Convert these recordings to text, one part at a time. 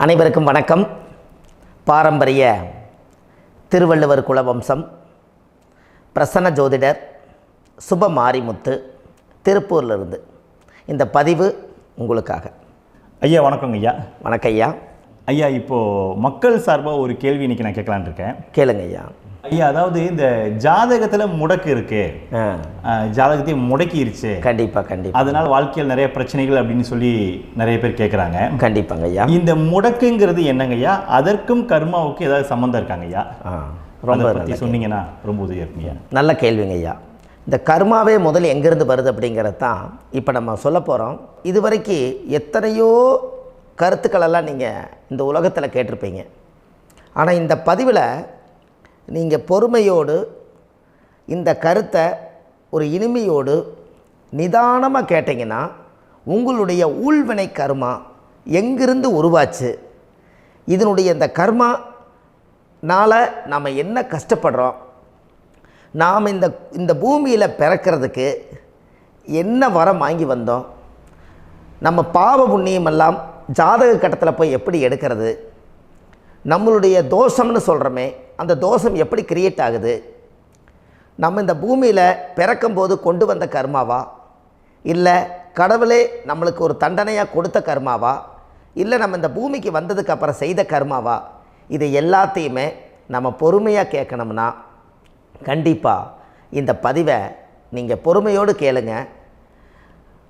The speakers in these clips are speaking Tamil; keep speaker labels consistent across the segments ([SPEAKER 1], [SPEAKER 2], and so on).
[SPEAKER 1] அனைவருக்கும் வணக்கம். பாரம்பரிய திருவள்ளுவர் குலவம்சம் பிரசன்ன ஜோதிடர் சுப மாரிமுத்து திருப்பூரிலிருந்து இந்த பதிவு உங்களுக்காக.
[SPEAKER 2] ஐயா வணக்கங்க ஐயா.
[SPEAKER 1] வணக்கம் ஐயா.
[SPEAKER 2] ஐயா இப்போது மக்கள் சார்பாக ஒரு கேள்வி இன்றைக்கி நான் கேட்கலான் இருக்கேன்.
[SPEAKER 1] கேளுங்க ஐயா.
[SPEAKER 2] ஐயா, அதாவது இந்த ஜாதகத்தில் முடக்கு இருக்கு, ஜாதகத்தையும் முடக்கிருச்சு,
[SPEAKER 1] கண்டிப்பாக
[SPEAKER 2] அதனால் வாழ்க்கையில் நிறைய பிரச்சனைகள் அப்படின்னு சொல்லி நிறைய பேர் கேட்குறாங்க.
[SPEAKER 1] கண்டிப்பாங்க ஐயா.
[SPEAKER 2] இந்த முடக்குங்கிறது என்னங்க ஐயா? அதற்கும் கர்மாவுக்கு ஏதாவது சம்மந்தம் இருக்காங்க ஐயா? ரொம்ப பற்றி சொன்னீங்கன்னா ரொம்ப உதவியாக இருக்குங்க.
[SPEAKER 1] நல்ல கேள்விங்க ஐயா. இந்த கர்மாவே முதல்ல எங்கேருந்து வருது அப்படிங்கிறது தான் இப்போ நம்ம சொல்ல போகிறோம். இதுவரைக்கும் எத்தனையோ கருத்துக்களெல்லாம் நீங்கள் இந்த உலகத்தில் கேட்டிருப்பீங்க. ஆனால் இந்த பதிவில் நீங்கள் பொறுமையோடு இந்த கருத்தை ஒரு இனிமையோடு நிதானமாக கேட்டிங்கன்னா உங்களுடைய ஊழ்வினை கர்மா எங்கிருந்து உருவாச்சு, இதனுடைய இந்த கர்மானால் நாம் என்ன கஷ்டப்படுறோம், நாம் இந்த பூமியில் பிறக்கிறதுக்கு என்ன வரம் வாங்கி வந்தோம், நம்ம பாவ புண்ணியமெல்லாம் ஜாதக கட்டத்தில் போய் எப்படி எடுக்கிறது, நம்மளுடைய தோஷம்னு சொல்கிறோமே அந்த தோஷம் எப்படி கிரியேட் ஆகுது, நம்ம இந்த பூமியில் பிறக்கும்போது கொண்டு வந்த கர்மாவா, இல்லை கடவுளே நம்மளுக்கு ஒரு தண்டனையாக கொடுத்த கர்மாவா, இல்லை நம்ம இந்த பூமிக்கு வந்ததுக்கு அப்புறம் செய்த கர்மாவா, இது எல்லாத்தையுமே நம்ம பொறுமையாக கேட்கணும்னா கண்டிப்பாக இந்த பதிவை நீங்கள் பொறுமையோடு கேளுங்க.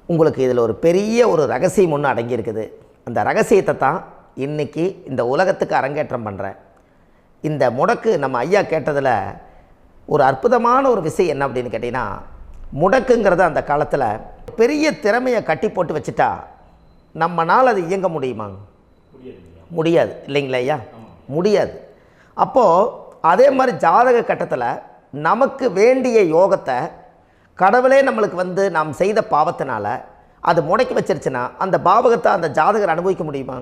[SPEAKER 1] உங்களுக்கு இதில் ஒரு பெரிய ஒரு ரகசியம் ஒன்று அடங்கியிருக்குது. அந்த ரகசியத்தை தான் இன்றைக்கி இந்த உலகத்துக்கு அரங்கேற்றம் பண்ணுறேன். இந்த முடக்கு நம்ம ஐயா கேட்டதில் ஒரு அற்புதமான ஒரு விஷயம் என்ன அப்படின்னு கேட்டிங்கன்னா, முடக்குங்கிறது அந்த காலத்தில் பெரிய திறமையை கட்டி போட்டு வச்சுட்டா நம்மனால் அது இயங்க முடியுமாங்க? முடியாது இல்லைங்களா ஐயா? முடியாது. அப்போது அதே மாதிரி ஜாதக கட்டத்தில் நமக்கு வேண்டிய யோகத்தை கடவுளே நம்மளுக்கு நாம் செய்த பாவத்தினால அது முடக்கி வச்சிருச்சுன்னா அந்த பாவகத்தை அந்த ஜாதகர் அனுபவிக்க முடியுமா?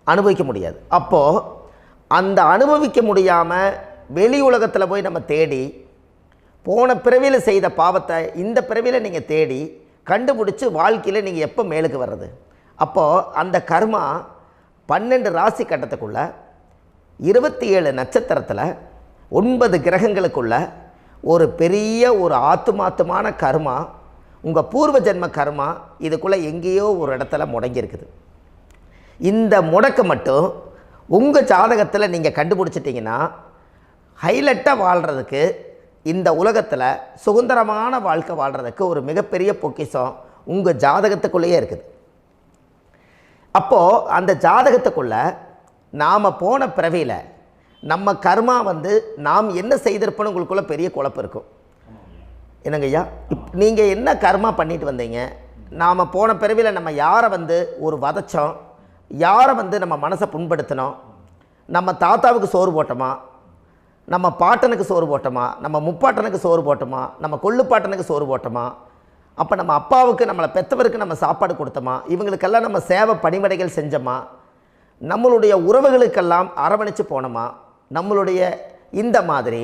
[SPEAKER 1] அனுபவிக்க முடியாது. அப்போது அந்த அனுபவிக்க முடியாமல் வெளி உலகத்தில் போய் நம்ம தேடி போன பிறவியில் செய்த பாவத்தை இந்த பிறவியில் நீங்கள் தேடி கண்டுபிடிச்சி வாழ்க்கையில் நீங்கள் எப்போ மேலுக்கு வர்றது? அப்போது அந்த கர்மா 12 ராசி கட்டத்துக்குள்ள 27 நட்சத்திரத்தில் 9 கிரகங்களுக்குள்ள ஒரு பெரிய ஒரு ஆத்துமாத்துமான கர்மா, உங்கள் பூர்வ ஜென்ம கர்மா இதுக்குள்ளே எங்கேயோ ஒரு இடத்துல முடங்கியிருக்குது. இந்த முடக்க மட்டும் உங்கள் ஜாதகத்தில் நீங்கள் கண்டுபிடிச்சிட்டிங்கன்னா ஹைலைட்டாக வாழ்கிறதுக்கு, இந்த உலகத்தில் சுதந்திரமான வாழ்க்கை வாழ்கிறதுக்கு ஒரு மிகப்பெரிய பொக்கிஷம் உங்கள் ஜாதகத்துக்குள்ளேயே இருக்குது. அப்போது அந்த ஜாதகத்துக்குள்ளே நாம் போன பிறவியில் நம்ம கர்மா நாம் என்ன செய்திருப்போன்னு உங்களுக்குள்ளே பெரிய குழப்பம் இருக்கும். என்னங்க ஐயா, நீங்கள் என்ன கர்மா பண்ணிட்டு வந்தீங்க, நாம் போன பிறவியில் நம்ம யாரை ஒரு வதச்சோம், யாரை நம்ம மனசை புண்படுத்தினோம், நம்ம தாத்தாவுக்கு சோறு போட்டோமா, நம்ம பாட்டனுக்கு சோறு போட்டோமா, நம்ம முப்பாட்டனுக்கு சோறு போட்டோமா, நம்ம கொள்ளுப்பாட்டனுக்கு சோறு போட்டோமா, அப்போ நம்ம அப்பாவுக்கு நம்மளை பெற்றவருக்கு நம்ம சாப்பாடு கொடுத்தோமா, இவங்களுக்கெல்லாம் நம்ம சேவை பணிமடைகள் செஞ்சோமா, நம்மளுடைய உறவுகளுக்கெல்லாம் அரவணைச்சு போனோமா, நம்மளுடைய இந்த மாதிரி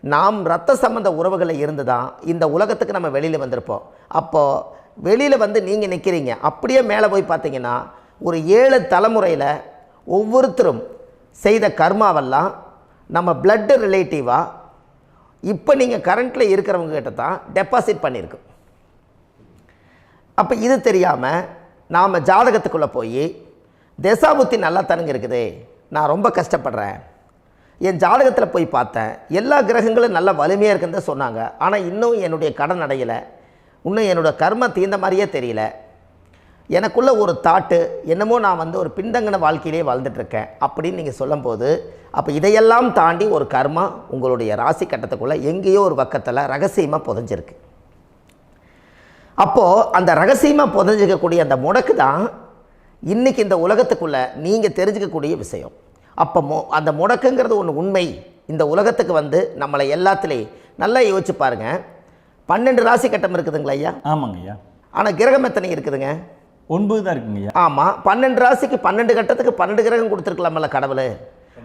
[SPEAKER 1] நாம் இரத்த சம்பந்த உறவுகளை இருந்து தான் இந்த உலகத்துக்கு நம்ம வெளியில் வந்திருப்போம். அப்போது வெளியில் நீங்கள் நிற்கிறீங்க, அப்படியே மேலே போய் பார்த்தீங்கன்னா ஒரு 7 தலைமுறையில் ஒவ்வொருத்தரும் செய்த கர்மாவெல்லாம் நம்ம பிளட்டு ரிலேட்டிவாக இப்போ நீங்கள் கரண்ட்டில் இருக்கிறவங்க கிட்ட தான் டெபாசிட் பண்ணியிருக்கோம். அப்போ இது தெரியாமல் நாம் ஜாதகத்துக்குள்ளே போய் தசாபுத்தி நல்லா தனுங்க இருக்குது, நான் ரொம்ப கஷ்டப்படுறேன், என் ஜாதகத்தில் போய் பார்த்தேன் எல்லா கிரகங்களும் நல்ல வலிமையாக இருக்குன்னு தான் சொன்னாங்க, ஆனால் இன்னும் என்னுடைய கடன் அடையலை, இன்னும் என்னோடய கர்ம தீர்ந்த மாதிரியே தெரியல, எனக்குள்ளே ஒரு தாட்டு என்னமோ நான் ஒரு பின்தங்கின வாழ்க்கையிலே வாழ்ந்துட்டுருக்கேன் அப்படின்னு நீங்கள் சொல்லும்போது, அப்போ இதையெல்லாம் தாண்டி ஒரு கர்மா உங்களுடைய ராசி கட்டத்துக்குள்ளே எங்கேயோ ஒரு பக்கத்தில் ரகசியமாக புதைஞ்சிருக்கு. அப்போது அந்த ரகசியமாக புதைஞ்சிக்கக்கூடிய அந்த முடக்கு தான் இன்றைக்கி இந்த உலகத்துக்குள்ளே நீங்கள் தெரிஞ்சுக்கக்கூடிய விஷயம். அப்போ அந்த முடக்குங்கிறது ஒன்று உண்மை. இந்த உலகத்துக்கு நம்மளை எல்லாத்துலேயும் நல்லா யோசிச்சு பாருங்கள். 12 ராசி கட்டம் இருக்குதுங்களா ஐயா?
[SPEAKER 2] ஆமாங்க ஐயா. ஆனால்
[SPEAKER 1] கிரகம் எத்தனை இருக்குதுங்க?
[SPEAKER 2] 9 தான் இருக்குங்க ஐயா.
[SPEAKER 1] ஆமாம், 12 ராசிக்கு 12 கட்டத்துக்கு 12 கிரகம் கொடுத்துருக்கலாமல்ல கடவுள்.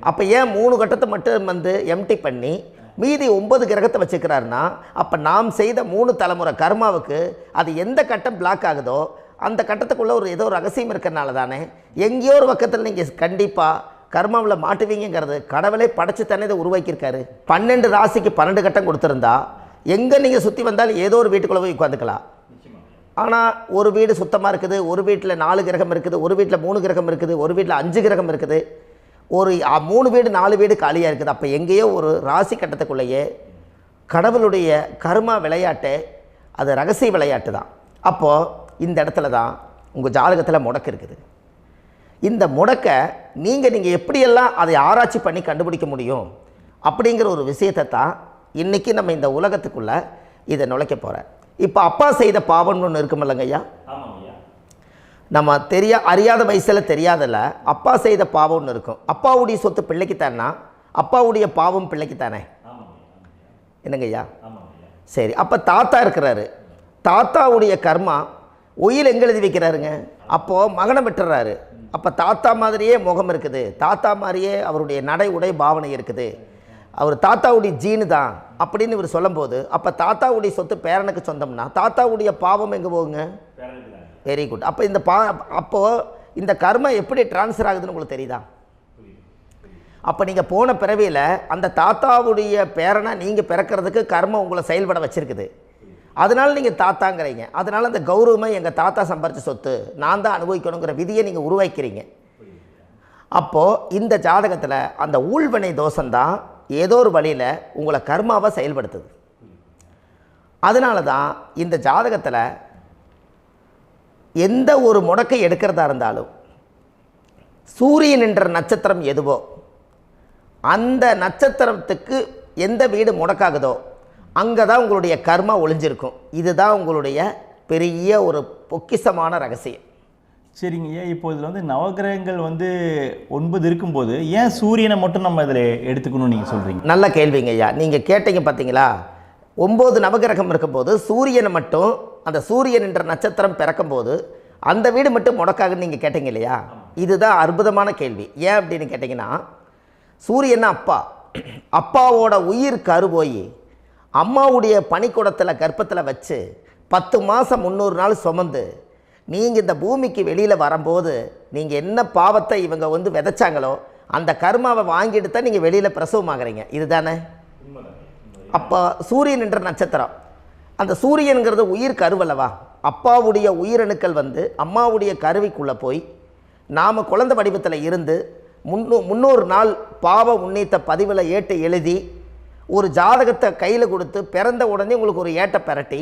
[SPEAKER 1] அப்போ ஏன் 3 கட்டத்தை மட்டும் எம்டி பண்ணி மீதி 9 கிரகத்தை வச்சுக்கிறாருன்னா, அப்போ நாம் செய்த 3 தலைமுறை கர்மாவுக்கு அது எந்த கட்டம் பிளாக் ஆகுதோ அந்த கட்டத்துக்குள்ளே ஏதோ ஒரு ரகசியம் இருக்கிறனால தானே எங்கேயோ ஒரு பக்கத்தில் நீங்கள் கண்டிப்பாக கர்மாவில் மாட்டுவீங்கிறது கடவுளே படைச்சு தானே இதை உருவாக்கியிருக்காரு. 12 ராசிக்கு 12 கட்டம் கொடுத்துருந்தா எங்கே நீங்கள் சுற்றி வந்தாலும் ஏதோ ஒரு வீட்டுக்குள்ளே போய் உட்காந்துக்கலாம். ஆனால் ஒரு வீடு சுத்தமாக இருக்குது, ஒரு வீட்டில் 4 கிரகம் இருக்குது, ஒரு வீட்டில் 3 கிரகம் இருக்குது, ஒரு வீட்டில் 5 கிரகம் இருக்குது, ஒரு 3 வீடு 4 வீடு காலியாக இருக்குது. அப்போ எங்கேயோ ஒரு ராசி கட்டத்துக்குள்ளேயே கடவுளுடைய கர்மா விளையாட்டு, அது ரகசிய விளையாட்டு தான். அப்போது இந்த இடத்துல தான் உங்கள் ஜாதகத்தில் முடக்கு இருக்குது. இந்த முடக்கை நீங்கள் எப்படியெல்லாம் அதை ஆராய்ச்சி பண்ணி கண்டுபிடிக்க முடியும் அப்படிங்கிற ஒரு விஷயத்தை தான் இன்றைக்கி நம்ம இந்த உலகத்துக்குள்ளே இதை நுழைக்க போகிறேன். இப்போ அப்பா செய்த பாவம்னு ஒன்று இருக்குமில்லங்க ஐயா, நம்ம அறியாத வயசில் தெரியாதில்ல, அப்பா செய்த பாவம்னு இருக்கும். அப்பாவுடைய சொத்து பிள்ளைக்குத்தானா, அப்பாவுடைய பாவம் பிள்ளைக்குத்தானே, என்னங்க ஐயா? சரி, அப்போ தாத்தா இருக்கிறாரு, தாத்தாவுடைய கர்மா உயிர் எங்கே எழுதி வைக்கிறாருங்க? அப்போது மகனை விட்டுறாரு. அப்போ தாத்தா மாதிரியே முகம் இருக்குது, தாத்தா மாதிரியே அவருடைய நடை உடை பாவனை இருக்குது, அவர் தாத்தாவுடைய ஜீனு தான் அப்படின்னு இவர் சொல்லும்போது, அப்போ தாத்தாவுடைய சொத்து பேரனுக்கு சொந்தம்னா தாத்தாவுடைய பாவம் எங்கே போகுங்க? Very good. அப்போ அப்போது இந்த கர்மா எப்படி டிரான்ஸ்ஃபர் ஆகுதுன்னு உங்களுக்கு தெரியுதா? அப்போ நீங்கள் போன பிறவியில் அந்த தாத்தாவுடைய பேரனை நீங்கள் பிறக்கிறதுக்கு கர்மம் உங்களை செயல்பட வச்சுருக்குது. அதனால் நீங்கள் தாத்தாங்கிறீங்க. அதனால் அந்த கௌரவமாக எங்கள் தாத்தா சம்பாரித்த சொத்து நான் தான் அனுபவிக்கணுங்கிற விதியை நீங்கள் உருவாக்கிறீங்க. அப்போது இந்த ஜாதகத்தில் அந்த ஊழ்வினை தோஷந்தான் ஏதோ ஒரு வழியில் உங்களை கர்மாவை செயல்படுத்துது. அதனால தான் இந்த ஜாதகத்தில் எந்த ஒரு முடக்கை எடுக்கிறதா இருந்தாலும் சூரியன் என்ற நட்சத்திரம் எதுவோ அந்த நட்சத்திரத்துக்கு எந்த வீடு முடக்காகுதோ அங்கே தான் உங்களுடைய கர்மா ஒளிஞ்சிருக்கும். இதுதான் உங்களுடைய பெரிய ஒரு பொக்கிஷமான ரகசியம்.
[SPEAKER 2] சரிங்க ஐயா, இப்போ இதில் நவகிரகங்கள் 9 இருக்கும்போது ஏன் சூரியனை மட்டும் நம்ம இதில் எடுத்துக்கணும்னு நீங்கள் சொல்கிறீங்க?
[SPEAKER 1] நல்ல கேள்விங்க ஐயா. நீங்கள் கேட்டீங்க பார்த்தீங்களா, 9 நவகிரகம் இருக்கும்போது சூரியனை மட்டும், அந்த சூரியன் என்ற நட்சத்திரம் பிறக்கும்போது அந்த வீடு மட்டும் முடக்காகுன்னு நீங்கள் கேட்டீங்க இல்லையா? இதுதான் அற்புதமான கேள்வி. ஏன் அப்படின்னு கேட்டிங்கன்னா, சூரியன் அப்பாவோட உயிர் கரு போய் அம்மாவுடைய பனிக்கூடத்தில் கர்ப்பத்தில் வச்சு 10 மாதம் 300 நாள் சுமந்து நீங்கள் இந்த பூமிக்கு வெளியில் வரும்போது நீங்கள் என்ன பாவத்தை இவங்க விதைச்சாங்களோ அந்த கர்மாவை வாங்கிட்டு தான் நீங்கள் வெளியில் பிரசவமாகறீங்க. இதுதானே? அப்போ சூரியன் என்ற நட்சத்திரம், அந்த சூரியனுங்கிறது உயிர் கருவல்லவா, அப்பாவுடைய உயிரணுக்கள் அம்மாவுடைய கருவிக்குள்ளே போய் நாம் குழந்தை வடிவத்தில் இருந்து 300 நாள் பாவ உன்னித்த பதிவில் ஏட்டு எழுதி ஒரு ஜாதகத்தை கையில் கொடுத்து பிறந்த உடனே உங்களுக்கு ஒரு ஏட்டை பெரட்டி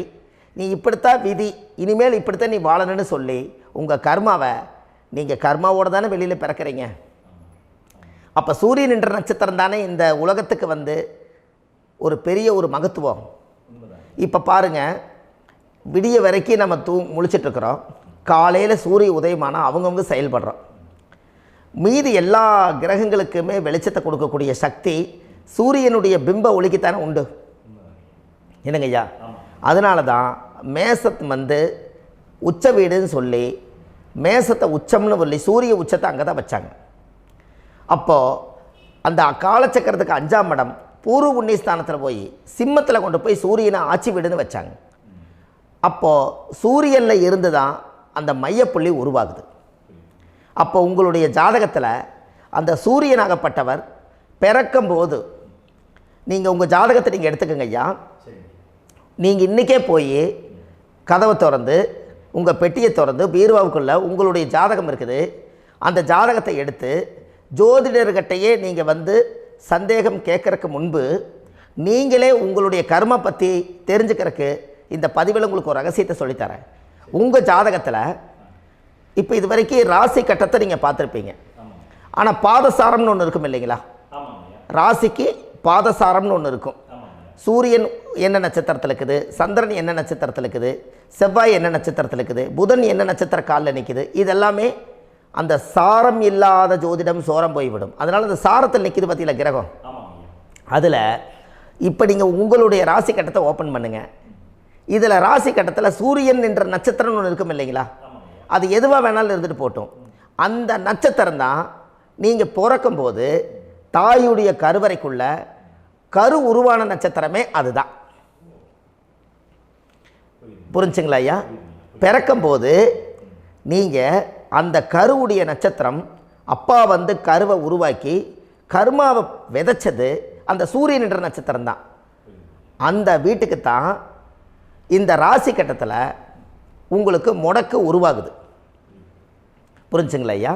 [SPEAKER 1] நீ இப்படித்தான் விதி, இனிமேல் இப்படித்தான் நீ வாழணும்னு சொல்லி உங்கள் கர்மாவை நீங்கள் கர்மாவோடு தானே வெளியில் பிறக்கிறீங்க. அப்போ சூரியன் என்ற நட்சத்திரம் தானே இந்த உலகத்துக்கு ஒரு பெரிய ஒரு மகத்துவம். இப்போ பாருங்கள், விடிய வரைக்கும் நம்ம முழிச்சிட்ருக்குறோம், காலையில் சூரிய உதயமானால் அவங்கவுங்க செயல்படுறோம். மீதி எல்லா கிரகங்களுக்குமே வெளிச்சத்தை கொடுக்கக்கூடிய சக்தி சூரியனுடைய பிம்ப ஒளிக்குத்தானே உண்டு, என்னங்க ஐயா? அதனால தான் மேசத்து உச்ச வீடுன்னு சொல்லி மேசத்தை உச்சம்னு சொல்லி சூரிய உச்சத்தை அங்கே தான் வச்சாங்க. அப்போது அந்த காலச்சக்கரத்துக்கு 5ஆம் இடம் பூர்வ புண்ணியஸ்தானத்தில் போய் சிம்மத்தில் கொண்டு போய் சூரியனை ஆட்சி வீடுன்னு வச்சாங்க. அப்போது சூரியனில் இருந்து தான் அந்த மையப்புள்ளி உருவாகுது. அப்போ உங்களுடைய ஜாதகத்தில் அந்த சூரியனாகப்பட்டவர் பிறக்கும்போது நீங்கள் உங்கள் ஜாதகத்தை நீங்கள் எடுத்துக்கங்க ஐயா. நீங்கள் இன்றைக்கே போய் கதவை திறந்து உங்கள் பெட்டியை திறந்து பீர்வாவுக்குள்ளே உங்களுடைய ஜாதகம் இருக்குது, அந்த ஜாதகத்தை எடுத்து ஜோதிடர்கிட்டையே நீங்கள் சந்தேகம் கேட்குறக்கு முன்பு நீங்களே உங்களுடைய கர்ம பற்றி தெரிஞ்சுக்கிறதுக்கு இந்த பதிவில் உங்களுக்கு ஒரு ரகசியத்தை சொல்லித்தரேன். உங்கள் ஜாதகத்தில் இப்போ இது வரைக்கும் ராசி கட்டத்தை நீங்கள் பார்த்துருப்பீங்க, ஆனால் பாதசாரம்னு ஒன்று இருக்கும் இல்லைங்களா? ராசிக்கு பாதசாரம்னு ஒன்று இருக்கும். சூரியன் என்ன நட்சத்திரத்தில் இருக்குது, சந்திரன் என்ன நட்சத்திரத்தில் இருக்குது, செவ்வாய் என்ன நட்சத்திரத்தில் இருக்குது, புதன் என்ன நட்சத்திர காலில் நிற்குது, இதெல்லாமே அந்த சாரம் இல்லாத ஜோதிடம் சோரம் போய்விடும். அதனால் அந்த சாரத்தில் நிற்கிது பார்த்தீங்களா கிரகம், அதில் இப்போ நீங்கள் உங்களுடைய ராசி கட்டத்தை ஓப்பன் பண்ணுங்கள். இதில் ராசி கட்டத்தில் சூரியன் என்ற நட்சத்திரம்னு ஒன்று இருக்கும் இல்லைங்களா? அது எதுவாக வேணாலும் இருந்துட்டு போட்டோம். அந்த நட்சத்திரம் தான் நீங்கள் பிறக்கும்போது தாயுடைய கருவறைக்குள்ள கரு உருவான நட்சத்திரமே அதுதான். புரிஞ்சுங்களா ஐயா? பிறக்கும்போது நீங்கள் அந்த கருவுடைய நட்சத்திரம் அப்பா வந்து கருவை உருவாக்கி கர்மாவை விதைச்சது அந்த சூரியன் என்ற நட்சத்திரம் தான். அந்த வீட்டுக்கு தான் இந்த ராசி கட்டத்தில் உங்களுக்கு முடக்கு உருவாகுது. புரிஞ்சுங்களா ஐயா?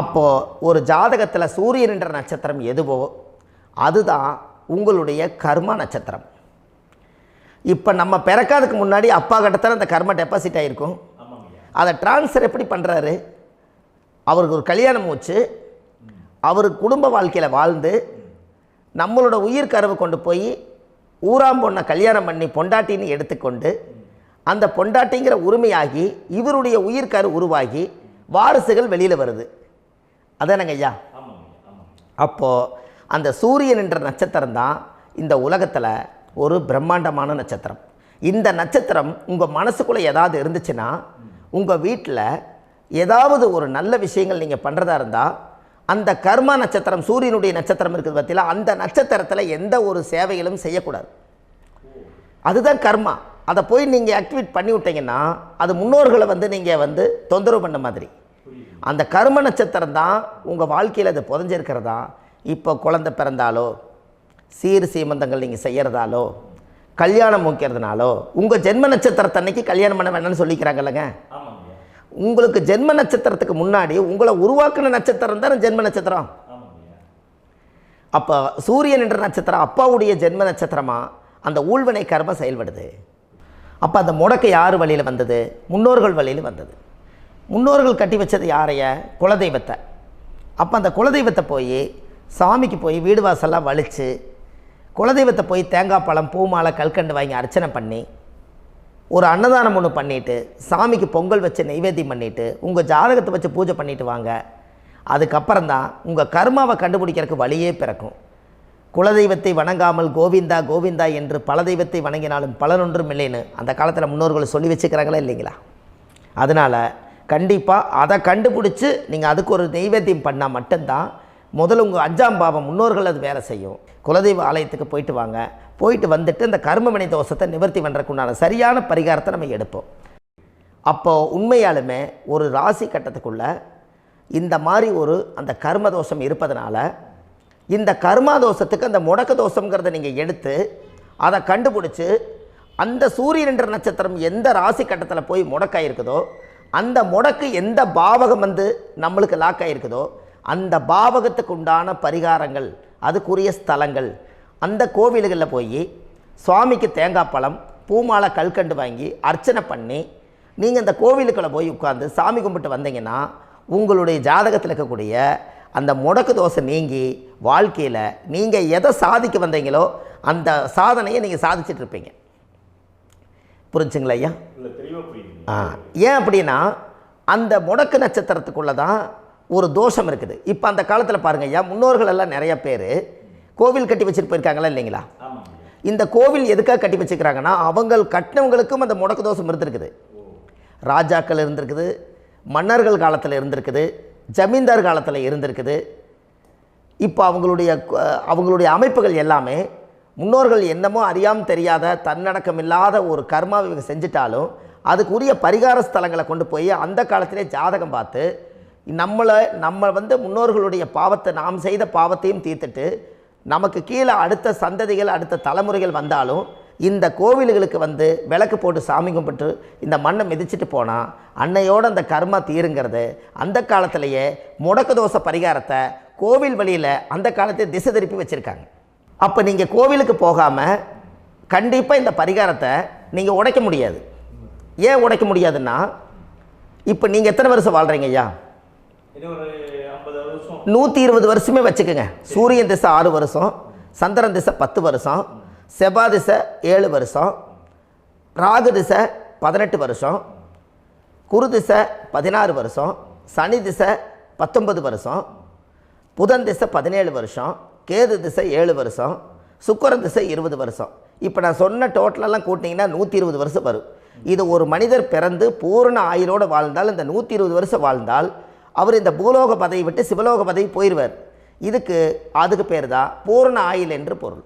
[SPEAKER 1] அப்போது ஒரு ஜாதகத்தில் சூரியன் என்ற நட்சத்திரம் எதுவோ அதுதான் உங்களுடைய கர்மா நட்சத்திரம். இப்போ நம்ம பிறக்காதுக்கு முன்னாடி அப்பா கட்டத்தில் அந்த கர்மா டெபாசிட் ஆகிருக்கும். அதை ட்ரான்ஸ்ஃபர் எப்படி பண்ணுறாரு? அவருக்கு ஒரு கல்யாணம் வச்சு அவர் குடும்ப வாழ்க்கையில் வாழ்ந்து நம்மளோட உயிர் கருவை கொண்டு போய் ஊராம் பொண்ணை கல்யாணம் பண்ணி பொண்டாட்டின்னு எடுத்துக்கொண்டு அந்த பொண்டாட்டிங்கிற உரிமையாகி இவருடைய உயிர் கரு உருவாகி வாரிசுகள் வெளியில் வருது. அதானங்க ஐயா? அப்போது அந்த சூரியன் என்ற நட்சத்திரம் தான் இந்த உலகத்தில் ஒரு பிரம்மாண்டமான நட்சத்திரம். இந்த நட்சத்திரம் உங்கள் மனசுக்குள்ளே ஏதாவது இருந்துச்சுன்னா உங்கள் வீட்டில் ஏதாவது ஒரு நல்ல விஷயங்கள் நீங்கள் பண்ணுறதா இருந்தால் அந்த கர்மா நட்சத்திரம் சூரியனுடைய நட்சத்திரம் இருக்குது பார்த்தீங்களா, அந்த நட்சத்திரத்தில் எந்த ஒரு சேவைகளும் செய்யக்கூடாது. அதுதான் கர்மா. அதை போய் நீங்கள் ஆக்டிவேட் பண்ணி விட்டீங்கன்னா அது முன்னோர்களை வந்து நீங்கள் வந்து தொந்தரவு பண்ண மாதிரி. அந்த கர்ம நட்சத்திரம் தான் உங்கள் வாழ்க்கையில் அது புதஞ்சிருக்கிறதா. இப்போ குழந்தை பிறந்தாலோ சீர் சீமந்தங்கள் நீங்கள் செய்கிறதாலோ கல்யாணம் முக்கிறதுனாலோ உங்கள் ஜென்ம நட்சத்திரத்தன்னைக்கு கல்யாணம் பண்ண வேண்டாம்னு சொல்லிக்கிறாங்கல்லங்க. உங்களுக்கு ஜென்ம நட்சத்திரத்துக்கு முன்னாடி உங்களை உருவாக்குன நட்சத்திரம் தான் ஜென்ம நட்சத்திரம். அப்போ சூரியன் என்ற நட்சத்திரம் அப்பாவுடைய ஜென்ம நட்சத்திரமாக அந்த ஊழ்வினை கர்மம் செயல்படுது. அப்போ அந்த முடக்கு யார் வழியில் வந்தது? முன்னோர்கள் வழியில் வந்தது. முன்னோர்கள் கட்டி வச்சது யாரைய? குலதெய்வத்தை. அப்போ அந்த குலதெய்வத்தை போய் சாமிக்கு போய் வீடு வாசல்லாம் வலித்து குலதெய்வத்தை போய் தேங்காய் பழம் பூ மாலை கல்கண்டு வாங்கி அர்ச்சனை பண்ணி ஒரு அன்னதானம் ஒன்று பண்ணிவிட்டு சாமிக்கு பொங்கல் வச்சு நைவேத்தியம் பண்ணிவிட்டு உங்கள் ஜாதகத்தை வச்சு பூஜை பண்ணிவிட்டு வாங்க. அதுக்கப்புறம் தான் உங்கள் கர்மாவை கண்டுபிடிக்கிறதுக்கு வழியே பிறக்கும். குலதெய்வத்தை வணங்காமல் கோவிந்தா கோவிந்தா என்று பல தெய்வத்தை வணங்கினாலும் பலனொன்றும் இல்லைன்னு அந்த காலத்தில் முன்னோர்கள் சொல்லி வச்சுக்கிறாங்களா இல்லைங்களா? அதனால் கண்டிப்பாக அதை கண்டுபிடிச்சி நீங்கள் அதுக்கு ஒரு நைவேத்தியம் பண்ணால் மட்டும்தான் முதல்ல உங்கள் 5ஆம் பாவம் முன்னோர்கள் அது வேலை செய்யும். குலதெய்வ ஆலயத்துக்கு போயிட்டு வாங்க. போயிட்டு வந்துட்டு இந்த கர்மவினை தோஷத்தை நிவர்த்தி பண்ணுறதுக்குண்டான சரியான பரிகாரத்தை நம்ம எடுப்போம். அப்போது உண்மையாலுமே ஒரு ராசி கட்டத்துக்குள்ளே இந்த மாதிரி ஒரு அந்த கர்ம தோஷம் இருப்பதனால இந்த கர்மா தோஷத்துக்கு அந்த முடக்க தோஷங்கிறத நீங்கள் எடுத்து அதை கண்டுபிடிச்சி அந்த சூரியன் என்ற நட்சத்திரம் எந்த ராசி கட்டத்தில் போய் முடக்காயிருக்குதோ அந்த முடக்கு எந்த பாவகம் வந்து நம்மளுக்கு லாக் ஆகிருக்குதோ அந்த பாவகத்துக்கு உண்டான பரிகாரங்கள் அதுக்குரிய ஸ்தலங்கள் அந்த கோவில்களில் போய் சுவாமிக்கு தேங்காய் பழம் பூமாலை கல்கண்டு வாங்கி அர்ச்சனை பண்ணி நீங்கள் அந்த கோவிலுக்குள்ளே போய் உட்காந்து சாமி கும்பிட்டு வந்தீங்கன்னா உங்களுடைய ஜாதகத்தில் இருக்கக்கூடிய அந்த முடக்கு தோசை நீங்கி வாழ்க்கையில் நீங்கள் எதை சாதிக்க வந்தீங்களோ அந்த சாதனையை நீங்கள் சாதிச்சிட்ருப்பீங்க. புரிஞ்சுங்களா ஐயா? ஏன் அப்படின்னா அந்த முடக்கு நட்சத்திரத்துக்குள்ளே தான் ஒரு தோஷம் இருக்குது. இப்போ அந்த காலத்தில் பாருங்கள் ஐயா, முன்னோர்கள் எல்லாம் நிறைய பேர் கோவில் கட்டி வச்சுட்டு போயிருக்காங்களா இல்லைங்களா? இந்த கோவில் எதுக்காக கட்டி வச்சுக்கிறாங்கன்னா அவங்க கட்டினவங்களுக்கும் அந்த முடக்கு தோஷம் இருந்திருக்குது. ராஜாக்கள் இருந்திருக்குது, மன்னர்கள் காலத்தில் இருந்திருக்குது, ஜமீன்தார் காலத்தில் இருந்திருக்குது. இப்போ அவங்களுடைய அமைப்புகள் எல்லாமே முன்னோர்கள் என்னமோ அறியாமல் தெரியாத தன்னடக்கம் இல்லாத ஒரு கர்மாவை இவங்க செஞ்சிட்டாலும் அதுக்குரிய பரிகார ஸ்தலங்களை கொண்டு போய் அந்த காலத்திலே ஜாதகம் பார்த்து நம்ம வந்து முன்னோர்களுடைய பாவத்தை நாம் செய்த பாவத்தையும் தீர்த்துட்டு நமக்கு கீழே அடுத்த சந்ததிகள் அடுத்த தலைமுறைகள் வந்தாலும் இந்த கோவில்களுக்கு வந்து விளக்கு போட்டு சாமி கும்பிட்டு இந்த மண்ணை மிதிச்சிட்டு போனால் அன்னையோடு அந்த கர்மா தீருங்கிறது அந்த காலத்திலேயே முடக்க தோஷ பரிகாரத்தை கோவில் வழியில் அந்த காலத்தை திசை திருப்பி வச்சுருக்காங்க. அப்போ நீங்கள் கோவிலுக்கு போகாமல் கண்டிப்பாக இந்த பரிகாரத்தை நீங்கள் உடைக்க முடியாது. ஏன் உடைக்க முடியாதுன்னா இப்போ நீங்கள் எத்தனை வருஷம் வாழ்கிறீங்க ஐயா? 120 வருஷமே வச்சுக்கோங்க. சூரியன் திசை 6 வருஷம், சந்திரன் திசை 10 வருஷம், செவ்வாய் திசை 7 வருஷம், ராகு திசை 18 வருஷம், குரு திசை 16 வருஷம், சனி திசை 19 வருஷம், புதன் திசை 17 வருஷம், கேது திசை 7 வருஷம், சுக்கிரன் திசை 20 வருஷம். இப்போ நான் சொன்ன டோட்டலெல்லாம் கூட்டிங்கன்னா 120 வருஷம் வரும். இது ஒரு மனிதர் பிறந்து பூரண ஆயுளோடு வாழ்ந்தால் இந்த 120 வருஷம் வாழ்ந்தால் அவர் இந்த பூலோக பதவி விட்டு சிவலோக பதவி போயிடுவார். அதுக்கு பேர் தான் பூரண ஆயுள் என்று பொருள்.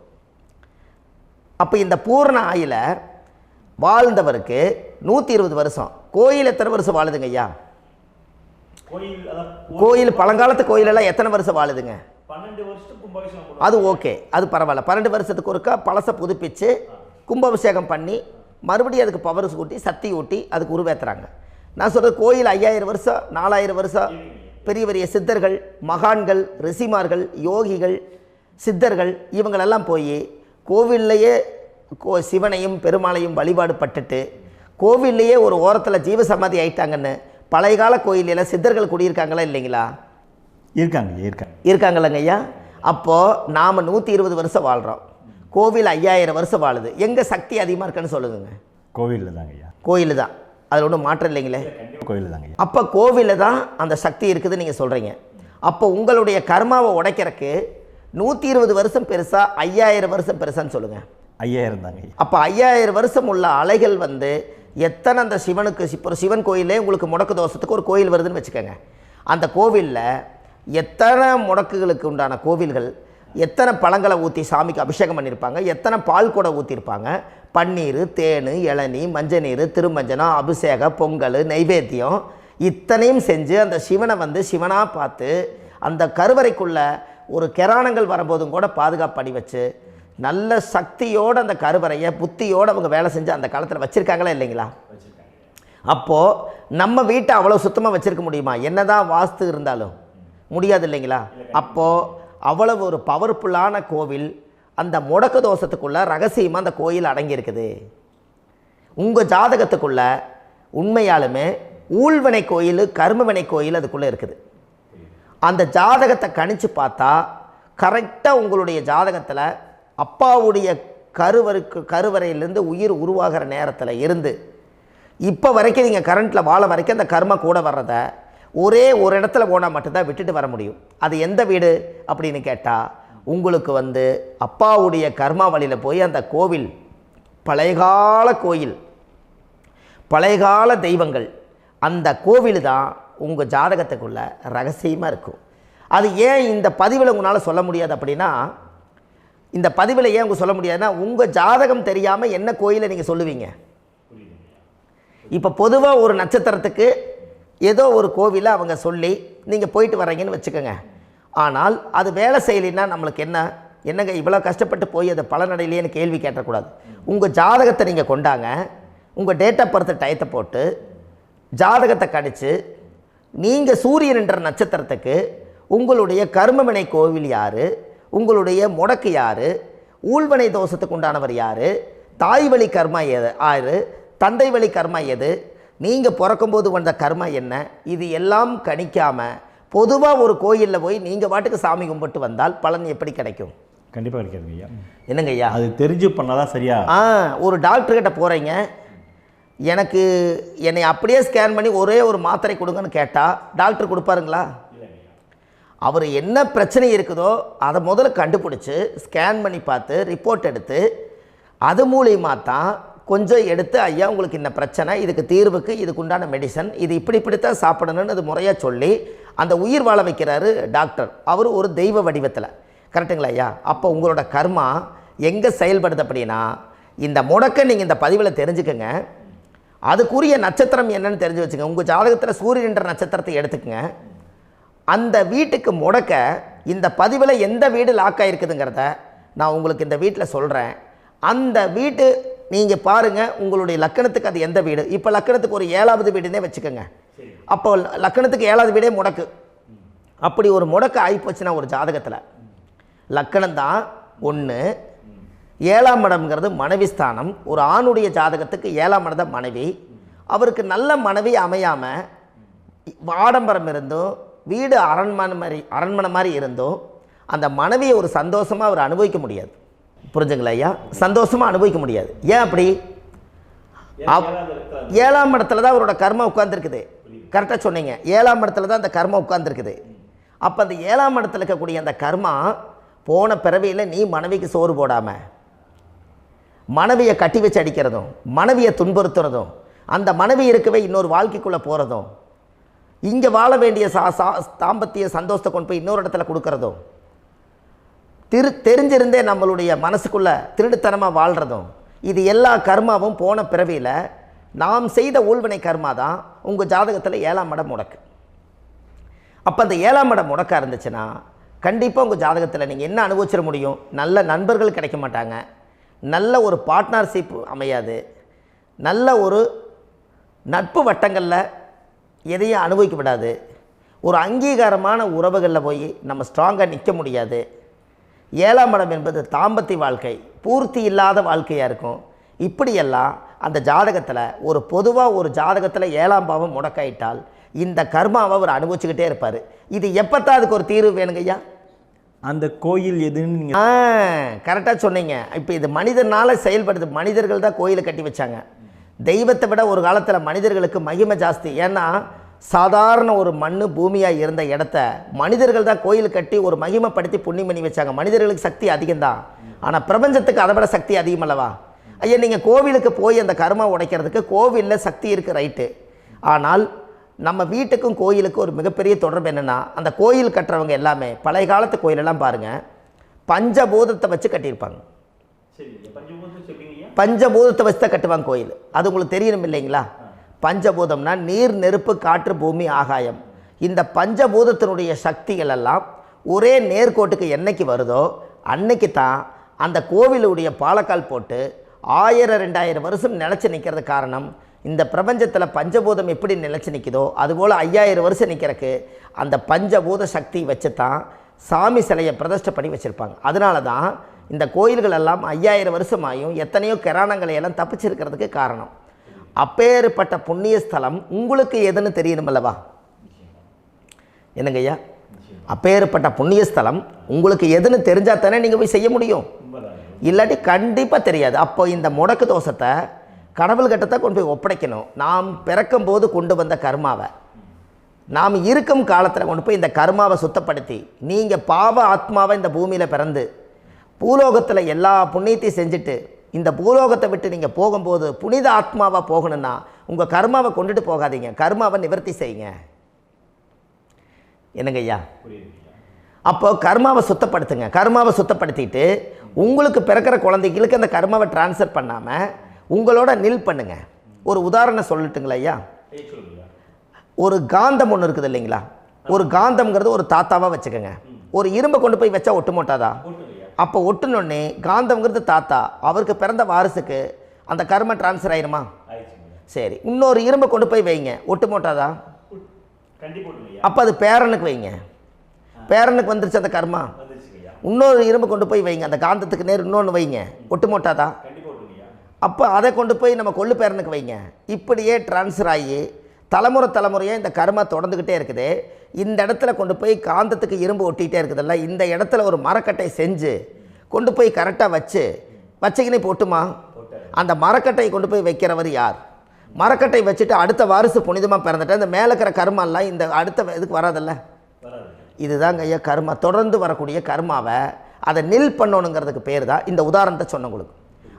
[SPEAKER 1] அப்போ இந்த பூரண ஆயுளை வாழ்ந்தவருக்கு 120 வருஷம். கோயில் எத்தனை வருஷம் வாழுதுங்க ஐயா? கோயில் பழங்காலத்து கோயிலெல்லாம் எத்தனை வருஷம் வாழுதுங்க?
[SPEAKER 2] 12 வருஷத்துக்கு கும்பாபிஷேகம்.
[SPEAKER 1] அது ஓகே, அது பரவாயில்ல. 12 வருஷத்துக்கு ஒருக்கா பழசை புதுப்பிச்சு கும்பாபிஷேகம் பண்ணி மறுபடியும் அதுக்கு பவர் ஊட்டி சக்தி ஊட்டி அதுக்கு உருவேற்றுறாங்க. நான் சொல்கிறது கோயில் 5000 வருஷம் 4000 வருஷம் பெரிய பெரிய சித்தர்கள், மகான்கள், ரிஷிமார்கள், யோகிகள், சித்தர்கள் இவங்களெல்லாம் போய் கோவில்லையே சிவனையும் பெருமாளையும் வழிபாடு பட்டுட்டு கோவில்லையே ஒரு ஓரத்தில் ஜீவசமாதி ஆயிட்டாங்கன்னு பழைய கால கோயிலில் சித்தர்கள் குடியிருக்காங்களா இல்லைங்களா? இருக்காங்கல்லங்க ஐயா. அப்போது நாம் 120 வருஷம் வாழ்கிறோம், கோவில் 5000 வருஷம் வாழுது. எங்கே சக்தி அதிகமாக இருக்குன்னு சொல்லுங்க?
[SPEAKER 2] கோவிலில் தாங்க ஐயா.
[SPEAKER 1] கோயில் தான், அதில் ஒன்றும் மாற்றம் இல்லைங்களே.
[SPEAKER 2] கோயில் தாங்க.
[SPEAKER 1] அப்போ கோவிலில் தான் அந்த சக்தி இருக்குதுன்னு நீங்கள் சொல்கிறீங்க. அப்போ உங்களுடைய கர்மாவை உடைக்கிறதுக்கு 120 வருஷம் பெருசா 5000 வருஷம் பெருசான்னு சொல்லுங்கள்?
[SPEAKER 2] 5000 தாங்க.
[SPEAKER 1] அப்போ 5000 வருஷம் உள்ள அலைகள் எத்தனை அந்த சிவனுக்கு இப்போ சிவன் கோயிலே உங்களுக்கு முடக்கு தோஷத்துக்கு ஒரு கோயில் வருதுன்னு வச்சுக்கோங்க. அந்த கோவிலில் எத்தனை முடக்குகளுக்கு உண்டான கோவில்கள், எத்தனை பழங்களை ஊற்றி சாமிக்கு அபிஷேகம் பண்ணியிருப்பாங்க, எத்தனை பால் கூட ஊற்றிருப்பாங்க, பன்னீர், தேன், இளநீ, மஞ்சள் நீர், திருமஞ்சனம், அபிஷேகம், பொங்கல், நைவேத்தியம் இத்தனையும் செஞ்சு அந்த சிவனை சிவனாக பார்த்து அந்த கருவறைக்குள்ள ஒரு கிராணங்கள் வரும்போதும் கூட பாதுகாப்பு பண்ணி வச்சு நல்ல சக்தியோடு அந்த கருவறையை புத்தியோடு அவங்க வேலை செஞ்சு அந்த காலத்தில் வச்சுருக்காங்களா இல்லைங்களா? அப்போது நம்ம வீட்டை அவ்வளோ சுத்தமாக வச்சுருக்க முடியுமா? என்னதான் வாஸ்து இருந்தாலும் முடியாது இல்லைங்களா? அப்போது அவ்வளவு ஒரு பவர்ஃபுல்லான கோவில் அந்த முடக்கு தோஷத்துக்குள்ளே ரகசியமாக அந்த கோயில் அடங்கியிருக்குது. உங்கள் ஜாதகத்துக்குள்ளே உண்மையாலுமே ஊழ்வினை கோயில், கர்மவினை கோயில் அதுக்குள்ளே இருக்குது. அந்த ஜாதகத்தை கணிச்சு பார்த்தா கரெக்டாக உங்களுடைய ஜாதகத்தில் அப்பாவுடைய கருவறையிலேருந்து உயிர் உருவாகிற நேரத்தில் இருந்து இப்போ வரைக்கும் நீங்கள் கரண்ட்டில் வாழ வரைக்கும் அந்த கர்ம கூட வர்றதை ஒரே ஒரு இடத்துல போனால் மட்டும்தான் விட்டுட்டு வர முடியும். அது எந்த வீடு அப்படின்னு கேட்டால் உங்களுக்கு அப்பாவுடைய கர்மா வழியில் போய் அந்த கோவில் பழையகால கோயில், பழையகால தெய்வங்கள், அந்த கோவில் தான் உங்கள் ஜாதகத்துக்குள்ள ரகசியமாக இருக்கும். அது ஏன் இந்த பதிவில் உங்களால் சொல்ல முடியாது அப்படின்னா, இந்த பதிவில் ஏன் உங்க சொல்ல முடியாதுன்னா உங்கள் ஜாதகம் தெரியாமல் என்ன கோயிலை நீங்கள் சொல்லுவீங்க? இப்போ பொதுவாக ஒரு நட்சத்திரத்துக்கு ஏதோ ஒரு கோவிலை அவங்க சொல்லி நீங்கள் போயிட்டு வர்றீங்கன்னு வச்சுக்கோங்க. ஆனால் அது வேலை செய்யலைன்னா நம்மளுக்கு என்னங்க இவ்வளோ கஷ்டப்பட்டு போய் அதை பலனடையிலேன்னு கேள்வி கேட்டக்கூடாது. உங்கள் ஜாதகத்தை நீங்கள் கொண்டாங்க, உங்கள் டேட் ஆஃப் பர்த் டயத்தை போட்டு ஜாதகத்தை கணிச்சு நீங்கள் சூரியன் என்ற நட்சத்திரத்துக்கு உங்களுடைய கர்மவினை கோவில் யார், உங்களுடைய முடக்கு யார், ஊழ்வனை தோஷத்துக்கு உண்டானவர் யார், தாய் வழி கர்மா யார், தந்தை வழி கர்மா எது, நீங்கள் பிறக்கும்போது வந்த கர்மா என்ன, இது எல்லாம் கணிக்காமல் பொதுவாக ஒரு கோயிலில் போய் நீங்கள் பாட்டுக்கு சாமி கும்பிட்டு வந்தால் பலன் எப்படி கிடைக்கும்?
[SPEAKER 2] கண்டிப்பாக கிடைக்காதுங்க ஐயா.
[SPEAKER 1] என்னங்க ஐயா?
[SPEAKER 2] அது தெரிஞ்சு பண்ணாதான் சரியா?
[SPEAKER 1] ஒரு டாக்டர்கிட்ட போகிறீங்க, என்னை அப்படியே ஸ்கேன் பண்ணி ஒரே ஒரு மாத்திரை கொடுங்கன்னு கேட்டால் டாக்டர் கொடுப்பாருங்களா? அவர் என்ன பிரச்சனை இருக்குதோ அதை முதல்ல கண்டுபிடிச்சி ஸ்கேன் பண்ணி பார்த்து ரிப்போர்ட் எடுத்து அது மூலியமாக தான் கொஞ்சம் எடுத்து ஐயா உங்களுக்கு இந்த பிரச்சனை, இதுக்கு தீர்வுக்கு இதுக்குண்டான மெடிசன், இது இப்படித்தான் சாப்பிடணும்னு அது முறையாக சொல்லி அந்த உயிர் வாழ வைக்கிறாரு டாக்டர். அவர் ஒரு தெய்வ வடிவத்தில். கரெக்டுங்களா ஐயா? அப்போ உங்களோட கர்மா எங்கே செயல்படுது அப்படின்னா, இந்த முடக்க நீங்கள் இந்த பதிவில் தெரிஞ்சுக்கங்க. அதுக்குரிய நட்சத்திரம் என்னன்னு தெரிஞ்சு வச்சுங்க. உங்கள் ஜாதகத்தில் சூரியன் என்ற நட்சத்திரத்தை எடுத்துக்கங்க. அந்த வீட்டுக்கு முடக்க இந்த பதிவில் எந்த வீடு லாக் ஆகிருக்குதுங்கிறத நான் உங்களுக்கு இந்த வீட்டில் சொல்கிறேன். அந்த வீட்டு நீங்கள் பாருங்கள், உங்களுடைய லக்கணத்துக்கு அது எந்த வீடு. இப்போ லக்கணத்துக்கு ஒரு 7வது வீடுன்னே வச்சுக்கோங்க. அப்போ லக்கணத்துக்கு 7வது வீடே முடக்கு. அப்படி ஒரு முடக்கு ஆகிப்போச்சுன்னா ஒரு ஜாதகத்தில் லக்கணம் தான் 1, 7ஆம் இடம்ங்கிறது மனைவி ஸ்தானம். ஒரு ஆணுடைய ஜாதகத்துக்கு 7ஆம் இடம் தான் மனைவி. அவருக்கு நல்ல மனைவி அமையாமல் ஆடம்பரம் இருந்தும் வீடு அரண்மனை மாதிரி இருந்தும் அந்த மனைவியை ஒரு சந்தோஷமாக அவர் அனுபவிக்க முடியாது. புரிஞ்சுங்களா ஐயா? சந்தோஷமாக அனுபவிக்க முடியாது. ஏன் அப்படி? 7ஆம் இடத்துல தான் அவரோட கர்மா உட்கார்ந்துருக்குது. கரெக்டாக சொன்னீங்க. 7ஆம் இடத்துல தான் அந்த கர்மா உட்கார்ந்துருக்குது. அப்போ அந்த 7ஆம் இடத்துல இருக்கக்கூடிய அந்த கர்மா போன பிறவியில் நீ மனைவிக்கு சோறு போடாமல் மனைவியை கட்டி வச்சு அடிக்கிறதும், மனைவியை துன்புறுத்துறதும், அந்த மனைவி இருக்கவே இன்னொரு வாழ்க்கைக்குள்ளே போகிறதும், இங்கே வாழ வேண்டிய தாம்பத்திய சந்தோஷத்தை கொண்டு போய் இன்னொரு இடத்துல கொடுக்கறதும், தெரிஞ்சிருந்தே நம்மளுடைய மனசுக்குள்ளே திருடுத்தனமாக வாழ்கிறதும், இது எல்லா கர்மாவும் போன பிறவியில் நாம் செய்த ஊழ்வினை கர்மா தான் உங்கள் ஜாதகத்தில் 7ஆம் இடம் முடக்கு. அப்போ அந்த 7ஆம் இடம் முடக்கா இருந்துச்சுன்னா கண்டிப்பாக உங்கள் ஜாதகத்தில் நீங்கள் என்ன அனுபவிச்சிட முடியும்? நல்ல நண்பர்கள் கிடைக்க மாட்டாங்க, நல்ல ஒரு பார்ட்னர்ஷிப் அமையாது, நல்ல ஒரு நட்பு வட்டங்களில் எதையும் அனுபவிக்க விடாது, ஒரு அங்கீகாரமான உறவுகளில் போய் நம்ம ஸ்ட்ராங்காக நிற்க முடியாது. 7ஆம் இடம் என்பது தாம்பத்திய வாழ்க்கை, பூர்த்தி இல்லாத வாழ்க்கையாக இருக்கும். இப்படியெல்லாம் அந்த ஜாதகத்தில் ஒரு பொதுவாக ஒரு ஜாதகத்தில் 7ஆம் பாவம் முடக்காயிட்டால் இந்த கர்மாவை அவர் அனுபவிச்சுக்கிட்டே இருப்பார். இது எப்போத்தான் அதுக்கு ஒரு தீர்வு வேணுங்கய்யா?
[SPEAKER 2] அந்த கோயில் எதுன்னு நீங்கள்
[SPEAKER 1] கரெக்டாக சொன்னீங்க. இப்போ இது மனிதனால் செயல்படுது. மனிதர்கள் தான் கோயிலை கட்டி வச்சாங்க. தெய்வத்தை விட ஒரு காலத்தில் மனிதர்களுக்கு மகிமை ஜாஸ்தி. ஏன்னா சாதாரண ஒரு மண் பூமியாக இருந்த இடத்த மனிதர்கள் தான் கோயில் கட்டி ஒரு மகிமைப்படுத்தி புண்ணியம் பண்ணி வச்சாங்க. மனிதர்களுக்கு சக்தி அதிகம்தான், ஆனால் பிரபஞ்சத்துக்கு அதை விட சக்தி அதிகம் அல்லவா? ஐயா, நீங்கள் கோவிலுக்கு போய் அந்த கர்மா உடைக்கிறதுக்கு கோவிலில் சக்தி இருக்குது, ரைட்டு. ஆனால் நம்ம வீட்டுக்கும் கோயிலுக்கும் ஒரு மிகப்பெரிய தொடர்பு என்னென்னா, அந்த கோயில் கட்டுறவங்க எல்லாமே பழைய காலத்து கோயிலெல்லாம் பாருங்கள், பஞ்சபூதத்தை வச்சு கட்டியிருப்பாங்க. பஞ்சபூதத்தை வச்சு தான் கட்டுவாங்க கோயில். அது உங்களுக்கு தெரியணும் இல்லைங்களா? பஞ்சபூதம்னா நீர், நெருப்பு, காற்று, பூமி, ஆகாயம். இந்த பஞ்சபூதத்தினுடைய சக்திகள் எல்லாம் ஒரே நேர்கோட்டுக்கு என்னைக்கு வருதோ அன்னைக்கு தான் அந்த கோவிலுடைய பாலக்கால் போட்டு 1000-2000 வருஷம் நிலச்சி நிற்கிறது. காரணம், இந்த பிரபஞ்சத்தில் பஞ்சபூதம் எப்படி நிலச்சி நிற்குதோ அதுபோல் 5000 வருஷம் நிற்கிறதுக்கு அந்த பஞ்சபூத சக்தி வச்சு தான் சாமி சிலையை பிரதிஷ்டை பண்ணி வச்சுருப்பாங்க. அதனால தான் இந்த கோயில்கள் எல்லாம் 5000 வருஷமாயும் எத்தனையோ கிராணங்களை எல்லாம் தப்பிச்சிருக்கிறதுக்கு காரணம். அப்பேற்பட்ட புண்ணிய ஸ்தலம் உங்களுக்கு எதுன்னு தெரியணும் அல்லவா? என்னங்க ஐயா? அப்பேற்பட்ட புண்ணிய ஸ்தலம் உங்களுக்கு எதுன்னு தெரிஞ்சால் தானே நீங்கள் போய் செய்ய முடியும், இல்லாட்டி கண்டிப்பாக தெரியாது. அப்போ இந்த முடக்கு தோஷத்தை கடவுள்கிட்ட கொண்டு போய் ஒப்படைக்கணும். நாம் பிறக்கும் போது கொண்டு வந்த கர்மாவை நாம் இருக்கும் காலத்தில் கொண்டு போய் இந்த கர்மாவை சுத்தப்படுத்தி, நீங்கள் பாவ ஆத்மாவை இந்த பூமியில் பிறந்து பூலோகத்தில் எல்லா புண்ணியத்தையும் செஞ்சுட்டு இந்த பூலோகத்தை விட்டு நீங்கள் போகும்போது புனித ஆத்மாவாக போகணுன்னா உங்கள் கர்மாவை கொண்டுட்டு போகாதீங்க, கர்மாவை நிவர்த்தி செய்யுங்க. என்னங்க ஐயா? அப்போ கர்மாவை சுத்தப்படுத்துங்க. கர்மாவை சுத்தப்படுத்திட்டு உங்களுக்கு பிறக்கிற குழந்தைகளுக்கு அந்த கர்மாவை டிரான்ஸ்ஃபர் பண்ணாமல் உங்களோட நில் பண்ணுங்க. ஒரு உதாரணம் சொல்லட்டுங்களா ஐயா? ஒரு காந்தம் ஒன்று இருக்குது இல்லைங்களா? ஒரு காந்தம்ங்கிறது ஒரு தாத்தாவாக வச்சுக்கோங்க. ஒரு இரும்பை கொண்டு போய் வச்சா ஒட்டு மோட்டாதா? அப்போ ஒட்டுனோடனே காந்தம்ங்கிறது தாத்தா, அவருக்கு பிறந்த வாரிசுக்கு அந்த கர்ம டிரான்ஸ்ஃபர் ஆயிருமா? சரி, இன்னொரு இரும்பை கொண்டு போய் வைங்க, ஒட்டு மோட்டாதா? அப்போ அது பேரனுக்கு வைங்க, பேரனுக்கு வந்துருச்சு அந்த கர்மா. இன்னொரு இரும்பை கொண்டு போய் வைங்க, அந்த காந்தத்துக்கு நேர் இன்னொன்று வைங்க, ஒட்டு மோட்டாதா? அப்போ அதை கொண்டு போய் நம்ம கொள்ளு பேரனுக்கு வைங்க. இப்படியே டிரான்ஸ்ஃபர் ஆகி தலைமுறையாக இந்த கர்மா தொடர்ந்துக்கிட்டே இருக்குது. இந்த இடத்துல கொண்டு போய் காந்தத்துக்கு இரும்பு ஒட்டிகிட்டே இருக்குதுல்ல, இந்த இடத்துல ஒரு மரக்கட்டை செஞ்சு கொண்டு போய் கரெக்டாக வச்சுக்கினே போட்டுமா? அந்த மரக்கட்டையை கொண்டு போய் வைக்கிறவர் யார்? மரக்கட்டை வச்சுட்டு அடுத்த வாரிசு புனிதமாக பிறந்துட்டு அந்த மேலே இருக்கிற கர்மாலாம் இந்த அடுத்த இதுக்கு வராதில்ல. இதுதாங்க ஐயா கர்மா. தொடர்ந்து வரக்கூடிய கர்மாவை அதை நில் பண்ணணுங்கிறதுக்கு பேர் தான் இந்த உதாரணத்தை சொன்னவங்களுக்கு.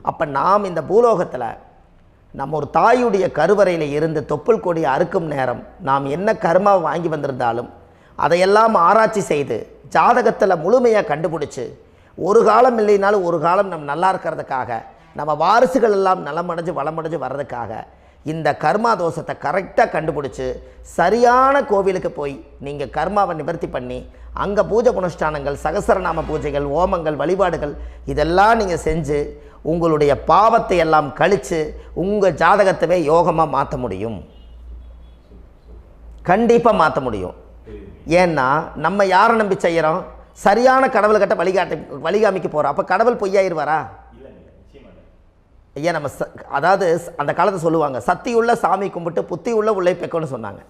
[SPEAKER 1] அப்போ நாம் இந்த பூலோகத்தில் நம்ம ஒரு தாயுடைய கருவறையில் இருந்து தொப்புள் கொடி அறுக்கும் நேரம் நாம் என்ன கர்மாவை வாங்கி வந்திருந்தாலும் அதையெல்லாம் ஆராய்ச்சி செய்து ஜாதகத்தில் முழுமையாக கண்டுபிடிச்சி ஒரு காலம் இல்லைனாலும் ஒரு காலம் நம்ம நல்லா இருக்கிறதுக்காக, நம்ம வாரிசுகள் எல்லாம் நலமடைஞ்சு வளமடைஞ்சு வர்றதுக்காக இந்த கர்மா தோஷத்தை கரெக்டாக கண்டுபிடிச்சி சரியான கோவிலுக்கு போய் நீங்கள் கர்மாவை நிவர்த்தி பண்ணி அங்கே பூஜை புனஸ்தானங்கள், சகசரநாம பூஜைகள், ஓமங்கள், வழிபாடுகள் இதெல்லாம் நீங்கள் செஞ்சு உங்களுடைய பாவத்தை எல்லாம் கழித்து உங்கள் ஜாதகத்தவே யோகமாக மாற்ற முடியும். கண்டிப்பாக மாற்ற முடியும். ஏன்னா நம்ம யாரை நம்பி செய்கிறோம்? சரியான கடவுள்கிட்ட வழிகாமிக்க போகிறோம். அப்போ கடவுள் பொய்யாயிருவாரா? ஐயா நம்ம அதாவது அந்த காலத்தை சொல்லுவாங்க, சத்தியுள்ள சாமி கும்பிட்டு புத்தி உள்ள உள்ளே பெக்கணும்னு சொன்னாங்க.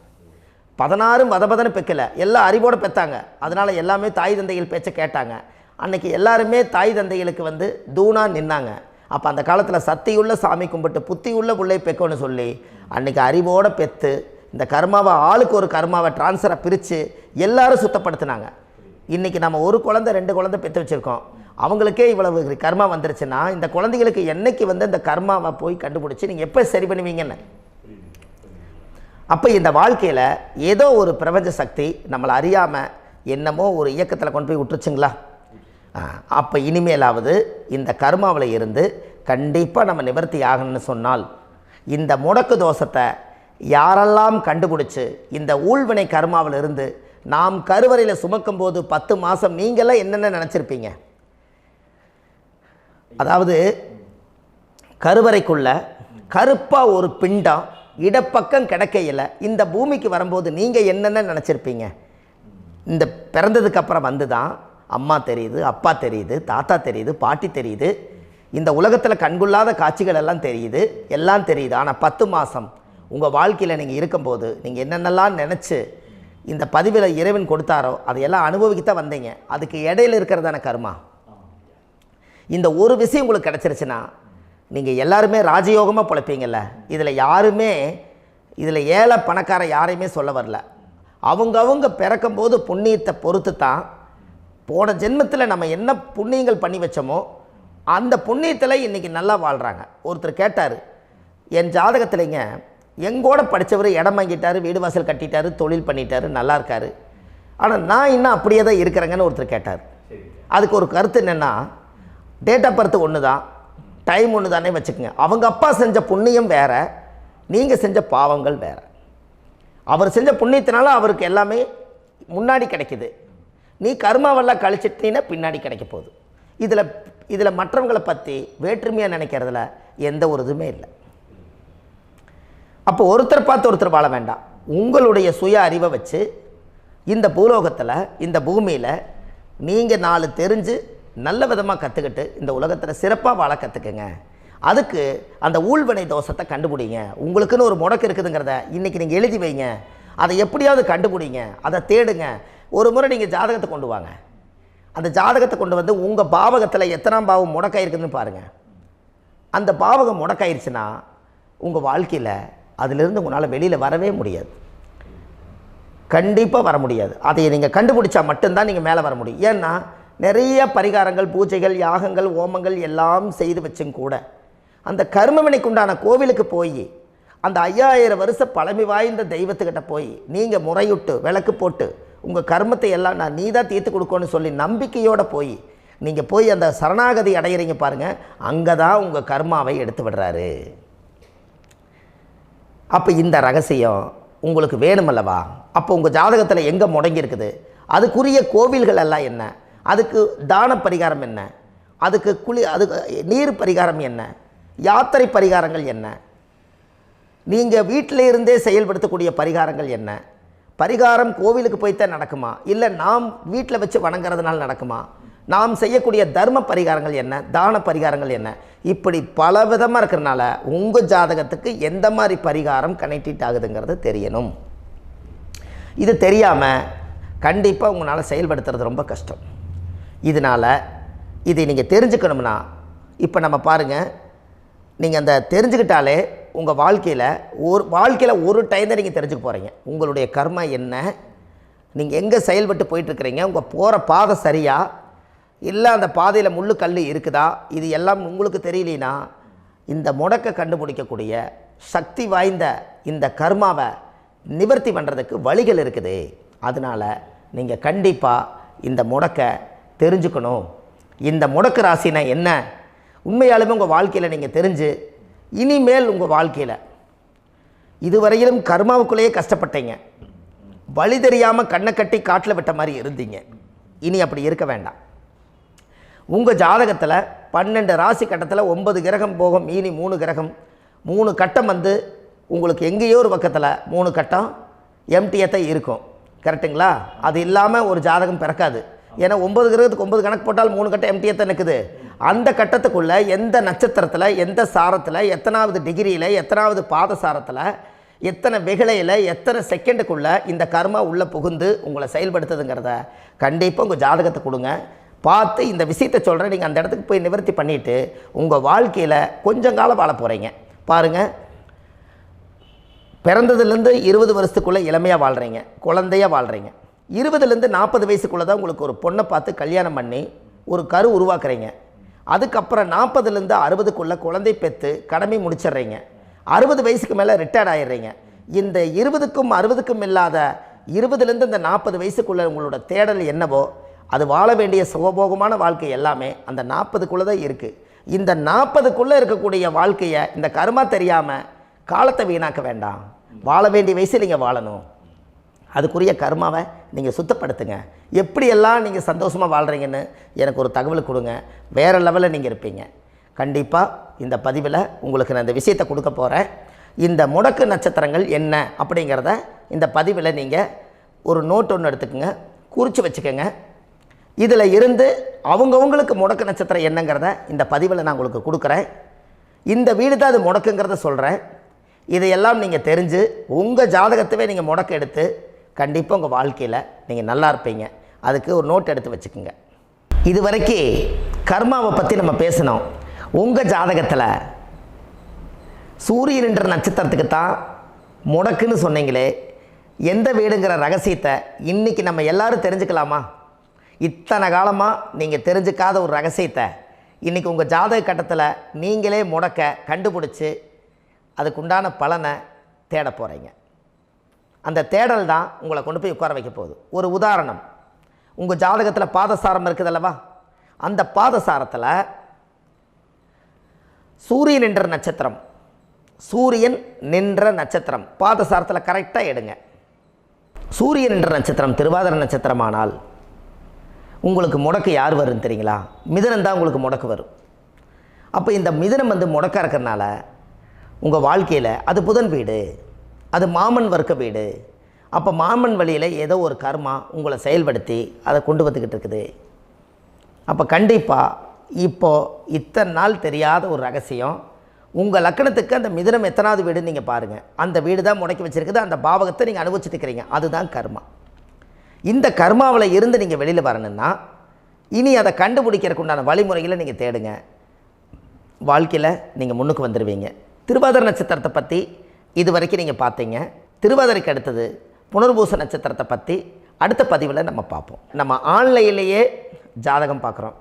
[SPEAKER 1] 16 வதபதன்னு பெக்கலை, எல்லாம் அறிவோடு பெற்றாங்க. அதனால் எல்லாமே தாய் தந்தைகள் பேச்சை கேட்டாங்க. அன்றைக்கி எல்லாருமே தாய் தந்தைகளுக்கு தூணாக நின்னாங்க. அப்போ அந்த காலத்தில் சத்தியுள்ள சாமி கும்பிட்டு புத்தி உள்ள உள்ளே பெக்கணும்னு சொல்லி அன்றைக்கி அறிவோடு பெற்று இந்த கர்மாவை ஆளுக்கு ஒரு கர்மாவை டிரான்ஸ்ஃபரை பிரித்து எல்லாரும் சுத்தப்படுத்தினாங்க. இன்றைக்கி நம்ம ஒரு குழந்தை 2 குழந்தை பெற்று வச்சுருக்கோம். அவங்களுக்கே இவ்வளவு கர்மா வந்துருச்சுன்னா இந்த குழந்தைகளுக்கு என்னைக்கு இந்த கர்மாவை போய் கண்டுபிடிச்சி நீங்கள் எப்போ சரி பண்ணுவீங்கன்னு. அப்போ இந்த வாழ்க்கையில் ஏதோ ஒரு பிரபஞ்ச சக்தி நம்மளை அறியாமல் என்னமோ ஒரு இயக்கத்தில் கொண்டு போய் விட்டுருச்சுங்களா? அப்போ இனிமேலாவது இந்த கர்மாவில் இருந்து கண்டிப்பாக நம்ம நிவர்த்தி ஆகணும்னு சொன்னால் இந்த முடக்கு தோஷத்தை யாரெல்லாம் கண்டுபிடிச்சி இந்த ஊழ்வினை கர்மாவில் இருந்து நாம் கருவறையில் சுமக்கும் போது 10 மாதம் நீங்களாம் என்னென்ன நினச்சிருப்பீங்க? அதாவது கருவறைக்குள்ள கருப்பாக ஒரு பிண்டம் இடப்பக்கம் கிடக்கையில் இந்த பூமிக்கு வரும்போது நீங்கள் என்னென்ன நினச்சிருப்பீங்க? இந்த பிறந்ததுக்கு அப்புறம் வந்து தான் அம்மா தெரியுது, அப்பா தெரியுது, தாத்தா தெரியுது, பாட்டி தெரியுது, இந்த உலகத்தில் கண்கொள்ளாத காட்சிகள் எல்லாம் தெரியுது, எல்லாம் தெரியுது. ஆனால் 10 மாதம் உங்கள் வாழ்க்கையில் நீங்கள் இருக்கும்போது நீங்கள் என்னென்னலாம் நினச்சி இந்த பதிவில் இறைவன் கொடுத்தாரோ அதையெல்லாம் அனுபவிக்கத்தான் வந்தீங்க. அதுக்கு இடையில இருக்கிறதான கர்மா. இந்த ஒரு விஷயம் உங்களுக்கு கிடச்சிருச்சுன்னா நீங்கள் எல்லாருமே ராஜயோகமாக பிழைப்பீங்கள்ல. இதில் ஏழை பணக்கார யாரையுமே சொல்ல வரல. அவங்க பிறக்கும்போது புண்ணியத்தை பொறுத்து தான் போன ஜென்மத்தில் நம்ம என்ன புண்ணியங்கள் பண்ணி வச்சோமோ அந்த புண்ணியத்தில் இன்றைக்கி நல்லா வாழ்கிறாங்க. ஒருத்தர் கேட்டார், என் ஜாதகத்தில்ங்க எங்கூட படித்தவர் இடம் வாங்கிட்டார், வீடு வாசல் கட்டிட்டார், தொழில் பண்ணிட்டார், நல்லா இருக்கார், ஆனால் நான் இன்னும் அப்படியே தான் இருக்கிறேங்கன்னு ஒருத்தர் கேட்டார். அதுக்கு ஒரு கருத்து என்னென்னா, டேட் ஆஃப் பர்த் ஒன்று தான், டைம் ஒன்று தானே வச்சுக்கோங்க. அவங்க அப்பா செஞ்ச புண்ணியம் வேறு, நீங்கள் செஞ்ச பாவங்கள் வேறு. அவர் செஞ்ச புண்ணியத்தினால அவருக்கு எல்லாமே முன்னாடி கிடைக்குது. நீ கர்மாவெல்லாம் கழிச்சிட்டீங்கன்னா பின்னாடி கிடைக்க போகுது. இதில் மற்றவங்களை பற்றி வேற்றுமையாக நினைக்கிறதுல எந்த ஒரு இதுவுமே இல்லை. அப்போ ஒருத்தர் பார்த்து ஒருத்தர் வாழ வேண்டாம். உங்களுடைய சுய அறிவை வச்சு இந்த பூலோகத்தில் இந்த பூமியில் நீங்கள் 4 தெரிஞ்சு நல்ல விதமாக கற்றுக்கிட்டு இந்த உலகத்தில் சிறப்பாக வாழ கற்றுக்குங்க. அதுக்கு அந்த ஊழ்வினை தோஷத்தை கண்டுபிடிங்க. உங்களுக்குன்னு ஒரு முடக்கு இருக்குதுங்கிறத இன்றைக்கி நீங்கள் எழுதி வைங்க. அதை எப்படியாவது கண்டுபிடிங்க, அதை தேடுங்க. ஒரு முறை நீங்கள் ஜாதகத்தை கொண்டு வாங்க. அந்த ஜாதகத்தை கொண்டு வந்து உங்கள் பாவகத்தில் எத்தனாம் பாவம் முடக்காயிருக்குதுன்னு பாருங்கள். அந்த பாவகம் முடக்காயிருச்சுன்னா உங்கள் வாழ்க்கையில் அதிலிருந்து உங்களால் வெளியில் வரவே முடியாது, கண்டிப்பாக வர முடியாது. அதை நீங்கள் கண்டுபிடிச்சா மட்டும்தான் நீங்கள் மேலே வர முடியும். ஏன்னா நிறைய பரிகாரங்கள், பூஜைகள், யாகங்கள், ஓமங்கள் எல்லாம் செய்து வச்சும் கூட அந்த கர்மவினைக்கு உண்டான கோவிலுக்கு போய் அந்த 5000 வருஷ பழமை வாய்ந்த தெய்வத்துக்கிட்ட போய் நீங்கள் முறையிட்டு விளக்கு போட்டு உங்கள் கர்மத்தை எல்லாம் நான் நீ தான் தீர்த்து கொடுக்கணும்னு சொல்லி நம்பிக்கையோடு நீங்கள் போய் அந்த சரணாகதி அடையிறீங்க பாருங்கள், அங்கே தான் உங்கள் கர்மாவை எடுத்து விடுறாரு. அப்போ இந்த ரகசியம் உங்களுக்கு வேணுமல்லவா? அப்போ உங்கள் ஜாதகத்தில் எங்கே முடங்கி அதுக்குரிய கோவில்கள் எல்லாம் என்ன, அதுக்கு தான பரிகாரம் என்ன, அதுக்கு நீர் பரிகாரம் என்ன, யாத்திரை பரிகாரங்கள் என்ன, நீங்கள் வீட்டில் இருந்தே செயல்படுத்தக்கூடிய பரிகாரங்கள் என்ன, பரிகாரம் கோவிலுக்கு போய்த்தான் நடக்குமா, இல்லை நாம் வீட்டில் வச்சு வணங்குறதுனால நடக்குமா, நாம் செய்யக்கூடிய தர்ம பரிகாரங்கள் என்ன, தான பரிகாரங்கள் என்ன, இப்படி பல விதமாக இருக்கிறனால உங்கள் ஜாதகத்துக்கு எந்த மாதிரி பரிகாரம் கனெக்ட் ஆகுதுங்கிறது தெரியணும். இது தெரியாமல் கண்டிப்பாக உங்களால் செயல்படுத்துறது ரொம்ப கஷ்டம். இதனால் இதை நீங்கள் தெரிஞ்சுக்கணும்னா இப்போ நம்ம பாருங்கள், நீங்கள் அந்த தெரிஞ்சுக்கிட்டாலே உங்கள் வாழ்க்கையில் ஒரு டைம் தான் நீங்கள் தெரிஞ்சுக்க போகிறீங்க. உங்களுடைய கர்மா என்ன, நீங்கள் எங்கே செயல்பட்டு போயிட்டுருக்கிறீங்க, உங்கள் போகிற பாதை சரியா இல்லை அந்த பாதையில் முள்ளு கல் இருக்குதா, இது எல்லாம் உங்களுக்கு தெரியலனா இந்த முடக்கை கண்டுபிடிக்கக்கூடிய சக்தி வாய்ந்த இந்த கர்மாவை நிவர்த்தி பண்ணுறதுக்கு வழிகள் இருக்குது. அதனால் நீங்கள் கண்டிப்பாக இந்த முடக்கை தெரிஞ்சுக்கணும். இந்த முடக்கு ராசினா என்ன உண்மையாலுமே உங்கள் வாழ்க்கையில் நீங்கள் தெரிஞ்சு இனிமேல் உங்கள் வாழ்க்கையில் இதுவரையிலும் கர்மாவுக்குள்ளேயே கஷ்டப்பட்டீங்க, வழி தெரியாமல் கண்ணை கட்டி காட்டில் விட்ட மாதிரி இருந்தீங்க. இனி அப்படி இருக்க வேண்டாம். உங்கள் ஜாதகத்தில் 12 ராசி கட்டத்தில் 9 கிரகம் போகும், மீனி 3 கிரகம், 3 கட்டம் உங்களுக்கு எங்கேயோ ஒரு பக்கத்தில் 3 கட்டம் எம்டியாக தான் இருக்கும். கரெக்டுங்களா? அது இல்லாமல் ஒரு ஜாதகம் பிறக்காது. ஏன்னா 9 கிரகத்துக்கு 9 கணக்கு போட்டால் 3 கட்டம் எம்டியாக தான் நிற்குது. அந்த கட்டத்துக்குள்ளே எந்த நட்சத்திரத்தில், எந்த சாரத்தில், எத்தனாவது டிகிரியில், எத்தனாவது பாதசாரத்தில், எத்தனை வெகுளையில், எத்தனை செகண்டுக்குள்ளே இந்த கர்மா உள்ளே புகுந்து உங்களை செயல்படுத்துதுங்கிறத கண்டிப்பாக உங்கள் ஜாதகத்தை கொடுங்க. பார்த்து இந்த விஷயத்தை சொல்கிறேன், நீங்கள் அந்த இடத்துக்கு போய் நிவர்த்தி பண்ணிவிட்டு உங்கள் வாழ்க்கையில் கொஞ்சம் காலம் வாழ போகிறீங்க. பாருங்கள், பிறந்ததுலேருந்து 20 வருஷத்துக்குள்ளே இளமையாக வாழ்கிறீங்க, குழந்தையாக வாழ்கிறீங்க. 20லேருந்து 40 வயசுக்குள்ளே தான் உங்களுக்கு ஒரு பொண்ணை பார்த்து கல்யாணம் பண்ணி ஒரு கரு உருவாக்குறீங்க. அதுக்கப்புறம் 40லேருந்து 60க்குள்ளே குழந்தை பெற்று கடமை முடிச்சிடுறீங்க. 60 வயசுக்கு மேலே ரிட்டையர்ட் ஆகிடுறீங்க. இந்த 20க்கும் 60க்கும் இல்லாத 20லேருந்து இந்த 40 வயசுக்குள்ளே உங்களோட தேடல் என்னவோ அது வாழ வேண்டிய சுகபோகமான வாழ்க்கை எல்லாமே அந்த 40க்குள்ளே தான் இருக்குது. இந்த 40க்குள்ளே இருக்கக்கூடிய வாழ்க்கையை இந்த கர்மா தெரியாமல் காலத்தை வீணாக்க வேண்டாம். வாழ வேண்டிய வயசில் நீங்கள் வாழணும். அதுக்குரிய கர்மாவை நீங்கள் சுத்தப்படுத்துங்க. எப்படியெல்லாம் நீங்கள் சந்தோஷமாக வாழ்கிறீங்கன்னு எனக்கு ஒரு தகவல் கொடுங்க. வேறு லெவலில் நீங்கள் இருப்பீங்க. கண்டிப்பாக இந்த பதிவில் உங்களுக்கு நான் இந்த விஷயத்தை கொடுக்க போகிறேன். இந்த முடக்கு நட்சத்திரங்கள் என்ன அப்படிங்கிறத இந்த பதிவில் நீங்கள் ஒரு நோட் ஒன்று எடுத்துக்கோங்க, குறித்து வச்சுக்கோங்க. இதில் இருந்து அவங்கவுங்களுக்கு முடக்கு நட்சத்திரம் என்னங்கிறத இந்த பதிவில் நான் உங்களுக்கு கொடுக்குறேன். இந்த வீடு தான் அது முடக்குங்கிறத சொல்கிறேன். இதையெல்லாம் நீங்கள் தெரிஞ்சு உங்கள் ஜாதகத்தவே நீங்கள் முடக்கு எடுத்து கண்டிப்பாக உங்கள் வாழ்க்கையில் நீங்கள் நல்லா இருப்பீங்க. அதுக்கு ஒரு நோட் எடுத்து வச்சுக்கோங்க. இது வரைக்கும் கர்மாவை பற்றி நம்ம பேசினோம். உங்கள் ஜாதகத்தில் சூரியன் என்ற நட்சத்திரத்துக்கு தான் முடக்குன்னு சொன்னீங்களே, எந்த வீடுங்கிற ரகசியத்தை இன்றைக்கி நம்ம எல்லோரும் தெரிஞ்சுக்கலாமா? இத்தனை காலமாக நீங்கள் தெரிஞ்சுக்காத ஒரு ரகசியத்தை இன்றைக்கி உங்கள் ஜாதக கட்டத்தில் நீங்களே முடக்க கண்டுபிடிச்சி அதுக்குண்டான பலனை தேட போகிறீங்க. அந்த தேடல் தான் உங்களை கொண்டு போய் உட்கார வைக்க போகுது. ஒரு உதாரணம், உங்கள் ஜாதகத்தில் பாதசாரம் இருக்குது அல்லவா? அந்த பாதசாரத்தில் சூரியன் என்ற நட்சத்திரம், சூரியன் நின்ற நட்சத்திரம் பாதசாரத்தில் கரெக்டாக எடுங்க. சூரியன் என்ற நட்சத்திரம் திருவாதிரை நட்சத்திரமானால் உங்களுக்கு முடக்கு யார் வரும்னு தெரியுங்களா? மிதுனம் தான் உங்களுக்கு முடக்கு வரும். அப்போ இந்த மிதுனம் முடக்க இருக்கிறனால உங்கள் வாழ்க்கையில் அது புதன் வீடு, அது மாமன் வர்க்க வீடு. அப்போ மாமன் வழியில் ஏதோ ஒரு கர்மா உங்களை செயல்படுத்தி அதை கொண்டு வந்துக்கிட்டு இருக்குது. அப்போ கண்டிப்பாக இப்போது இத்தனை நாள் தெரியாத ஒரு ரகசியம், உங்கள் லக்கணத்துக்கு அந்த மிதுனம் எத்தனாவது வீடுன்னு நீங்கள் பாருங்கள். அந்த வீடு தான் முடக்கி வச்சுருக்குது. அந்த பாவகத்தை நீங்கள் அனுபவிச்சுட்டு இருக்கிறீங்க. அதுதான் கர்மா. இந்த கர்மாவில் இருந்து நீங்கள் வெளியில் வரணுன்னா இனி அதை கண்டுபிடிக்கிறதுக்கு உண்டான வழிமுறைகளை நீங்கள் தேடுங்க. வாழ்க்கையில் நீங்கள் முன்னுக்கு வந்துடுவீங்க. திருவாதிரை நட்சத்திரத்தை பற்றி இது வரைக்கும் நீங்கள் பார்த்தீங்க. திருவாதிரைக்கு அடுத்தது புனர்பூச நட்சத்திரத்தை பற்றி அடுத்த பதிவில் நம்ம பார்ப்போம். நம்ம ஆன்லைன்லேயே ஜாதகம் பார்க்குறோம்.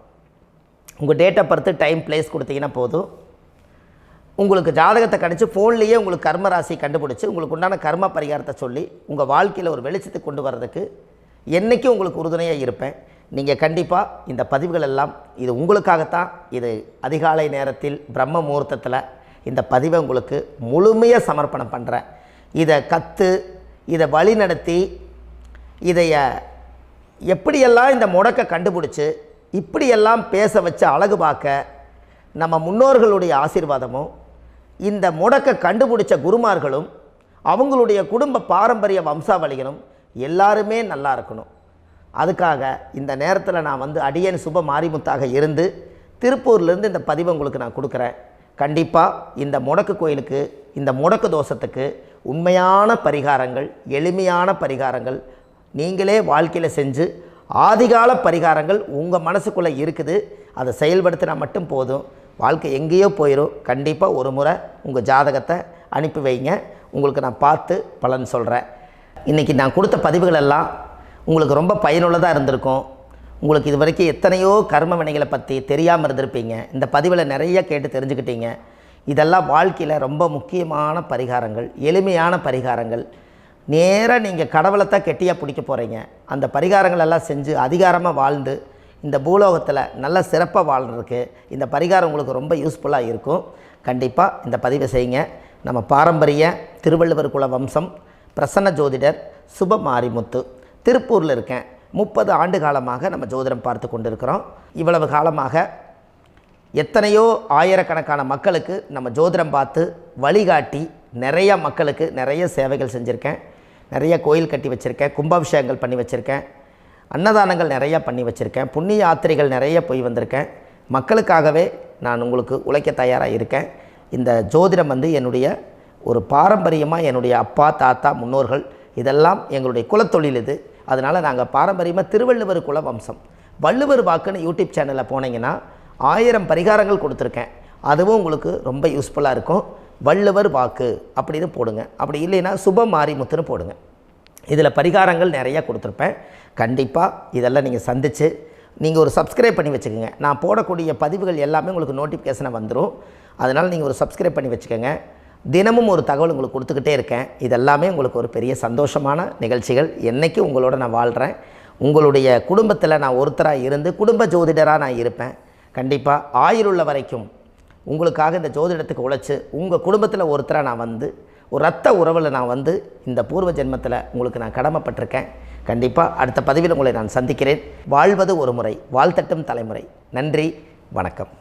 [SPEAKER 1] உங்கள் date of birth, time, place கொடுத்தீங்கன்னா போதும். உங்களுக்கு ஜாதகத்தை கணிச்சு ஃபோன்லேயே உங்களுக்கு கர்ம ராசி கண்டுபிடிச்சி உங்களுக்கு உண்டான கர்ம பரிகாரத்தை சொல்லி உங்கள் வாழ்க்கையில் ஒரு வெளிச்சத்தை கொண்டு வர்றதுக்கு என்றைக்கும் உங்களுக்கு உறுதுணையாக இருப்பேன். நீங்கள் கண்டிப்பாக இந்த பதிவுகள் எல்லாம் இது உங்களுக்காகத்தான். இது அதிகாலை நேரத்தில் பிரம்ம முகூர்த்தத்தில் இந்த பதிவை உங்களுக்கு முழுமையாக சமர்ப்பணம் பண்ணுறேன். இதை கற்று இதை வழி நடத்தி இதைய எப்படியெல்லாம் இந்த முடக்கை கண்டுபிடிச்சி இப்படியெல்லாம் பேச வச்சு அழகு பார்க்க நம்ம முன்னோர்களுடைய ஆசீர்வாதமும் இந்த முடக்கை கண்டுபிடிச்ச குருமார்களும் அவங்களுடைய குடும்ப பாரம்பரிய வம்சாவளிகளும் எல்லாருமே நல்லா இருக்கணும். அதுக்காக இந்த நேரத்தில் நான் அடியேன் சுப மாரிமுத்தாக இருந்து திருப்பூர்லேருந்து இந்த பதிவை உங்களுக்கு நான் கொடுக்குறேன். கண்டிப்பாக இந்த முடக்கு கோயிலுக்கு, இந்த முடக்கு தோஷத்துக்கு உண்மையான பரிகாரங்கள், எளிமையான பரிகாரங்கள் நீங்களே வாழ்க்கையில் செஞ்சு ஆதிகால பரிகாரங்கள் உங்கள் மனசுக்குள்ளே இருக்குது. அதை செயல்படுத்தினா மட்டும் போதும். வாழ்க்கை எங்கேயோ போயிடும். கண்டிப்பாக ஒரு முறை உங்கள் ஜாதகத்தை அனுப்பி வைங்க. உங்களுக்கு நான் பார்த்து பலன் சொல்கிறேன். இன்றைக்கி நான் கொடுத்த பதிவுகள் எல்லாம் உங்களுக்கு ரொம்ப பயனுள்ளதாக இருந்திருக்கும். உங்களுக்கு இது வரைக்கும் எத்தனையோ கர்ம வினைகளை பற்றி தெரியாமல் இருந்திருப்பீங்க. இந்த பதிவில் நிறைய கேட்டு தெரிஞ்சுக்கிட்டீங்க. இதெல்லாம் வாழ்க்கையில் ரொம்ப முக்கியமான பரிகாரங்கள், எளிமையான பரிகாரங்கள். நேராக நீங்கள் கடவுளைத்தான் கெட்டியாக பிடிக்க போகிறீங்க. அந்த பரிகாரங்கள் எல்லாம் செஞ்சு அதிகாரமாக வாழ்ந்து இந்த பூலோகத்தில் நல்ல சிறப்பாக வாழ்கிறதுக்கு இந்த பரிகாரம் உங்களுக்கு ரொம்ப யூஸ்ஃபுல்லாக இருக்கும். கண்டிப்பாக இந்த பதிவை செய்யுங்க. நம்ம பாரம்பரிய திருவள்ளுவர் குல வம்சம், பிரசன்ன ஜோதிடர் சுப மாரிமுத்து, திருப்பூரில் இருக்கேன். 30 ஆண்டு காலமாக நம்ம ஜோதிடம் பார்த்து கொண்டு இருக்கிறோம். இவ்வளவு காலமாக எத்தனையோ ஆயிரக்கணக்கான மக்களுக்கு நம்ம ஜோதிடம் பார்த்து வழிகாட்டி நிறைய மக்களுக்கு நிறைய சேவைகள் செஞ்சுருக்கேன். நிறைய கோயில் கட்டி வச்சுருக்கேன், கும்பாபிஷேகங்கள் பண்ணி வச்சுருக்கேன், அன்னதானங்கள் நிறையா பண்ணி வச்சுருக்கேன், புண்ணிய யாத்திரைகள் நிறைய போய் வந்திருக்கேன். மக்களுக்காகவே நான் உங்களுக்கு உழைக்க தயாராக இருக்கேன். இந்த ஜோதிடம் என்னுடைய ஒரு பாரம்பரியமாக என்னுடைய அப்பா, தாத்தா, முன்னோர்கள் இதெல்லாம் எங்களுடைய குலத்தொழில் இது. அதனால் நாங்கள் பாரம்பரியமாக திருவள்ளுவர் குல வம்சம். வள்ளுவர் வாக்குன்னு யூடியூப் சேனலில் போனீங்கன்னா 1000 பரிகாரங்கள் கொடுத்துருக்கேன். அதுவும் உங்களுக்கு ரொம்ப யூஸ்ஃபுல்லாக இருக்கும். வள்ளுவர் வாக்கு அப்படின்னு போடுங்க. அப்படி இல்லைன்னா சுப மாரிமுத்துன்னு போடுங்க. இதில் பரிகாரங்கள் நிறையா கொடுத்துருப்பேன். கண்டிப்பாக இதெல்லாம் நீங்கள் சந்தித்து நீங்கள் ஒரு சப்ஸ்கிரைப் பண்ணி வச்சுக்கோங்க. நான் போடக்கூடிய பதிவுகள் எல்லாமே உங்களுக்கு நோட்டிஃபிகேஷனை வந்துடும். அதனால் நீங்கள் ஒரு சப்ஸ்கிரைப் பண்ணி வச்சுக்கோங்க. தினமும் ஒரு தகவல் உங்களுக்கு கொடுத்துக்கிட்டே இருக்கேன். இதெல்லாமே உங்களுக்கு ஒரு பெரிய சந்தோஷமான நிகழ்ச்சிகள். என்றைக்கும் உங்களோட நான் வாழ்கிறேன். உங்களுடைய குடும்பத்தில் நான் ஒருத்தராக இருந்து குடும்ப ஜோதிடராக நான் இருப்பேன். கண்டிப்பாக ஆயுளுள்ள வரைக்கும் உங்களுக்காக இந்த ஜோதிடத்துக்கு உழைச்சி உங்கள் குடும்பத்தில் ஒருத்தராக நான் வந்து ஒரு ரத்த உறவில் நான் வந்து இந்த பூர்வ ஜென்மத்தில் உங்களுக்கு நான் கடமைப்பட்டிருக்கேன். கண்டிப்பாக அடுத்த பதிவில் உங்களை நான் சந்திக்கிறேன். வாழ்வது ஒரு முறை, வாழ்த்தட்டும் தலைமுறை. நன்றி, வணக்கம்.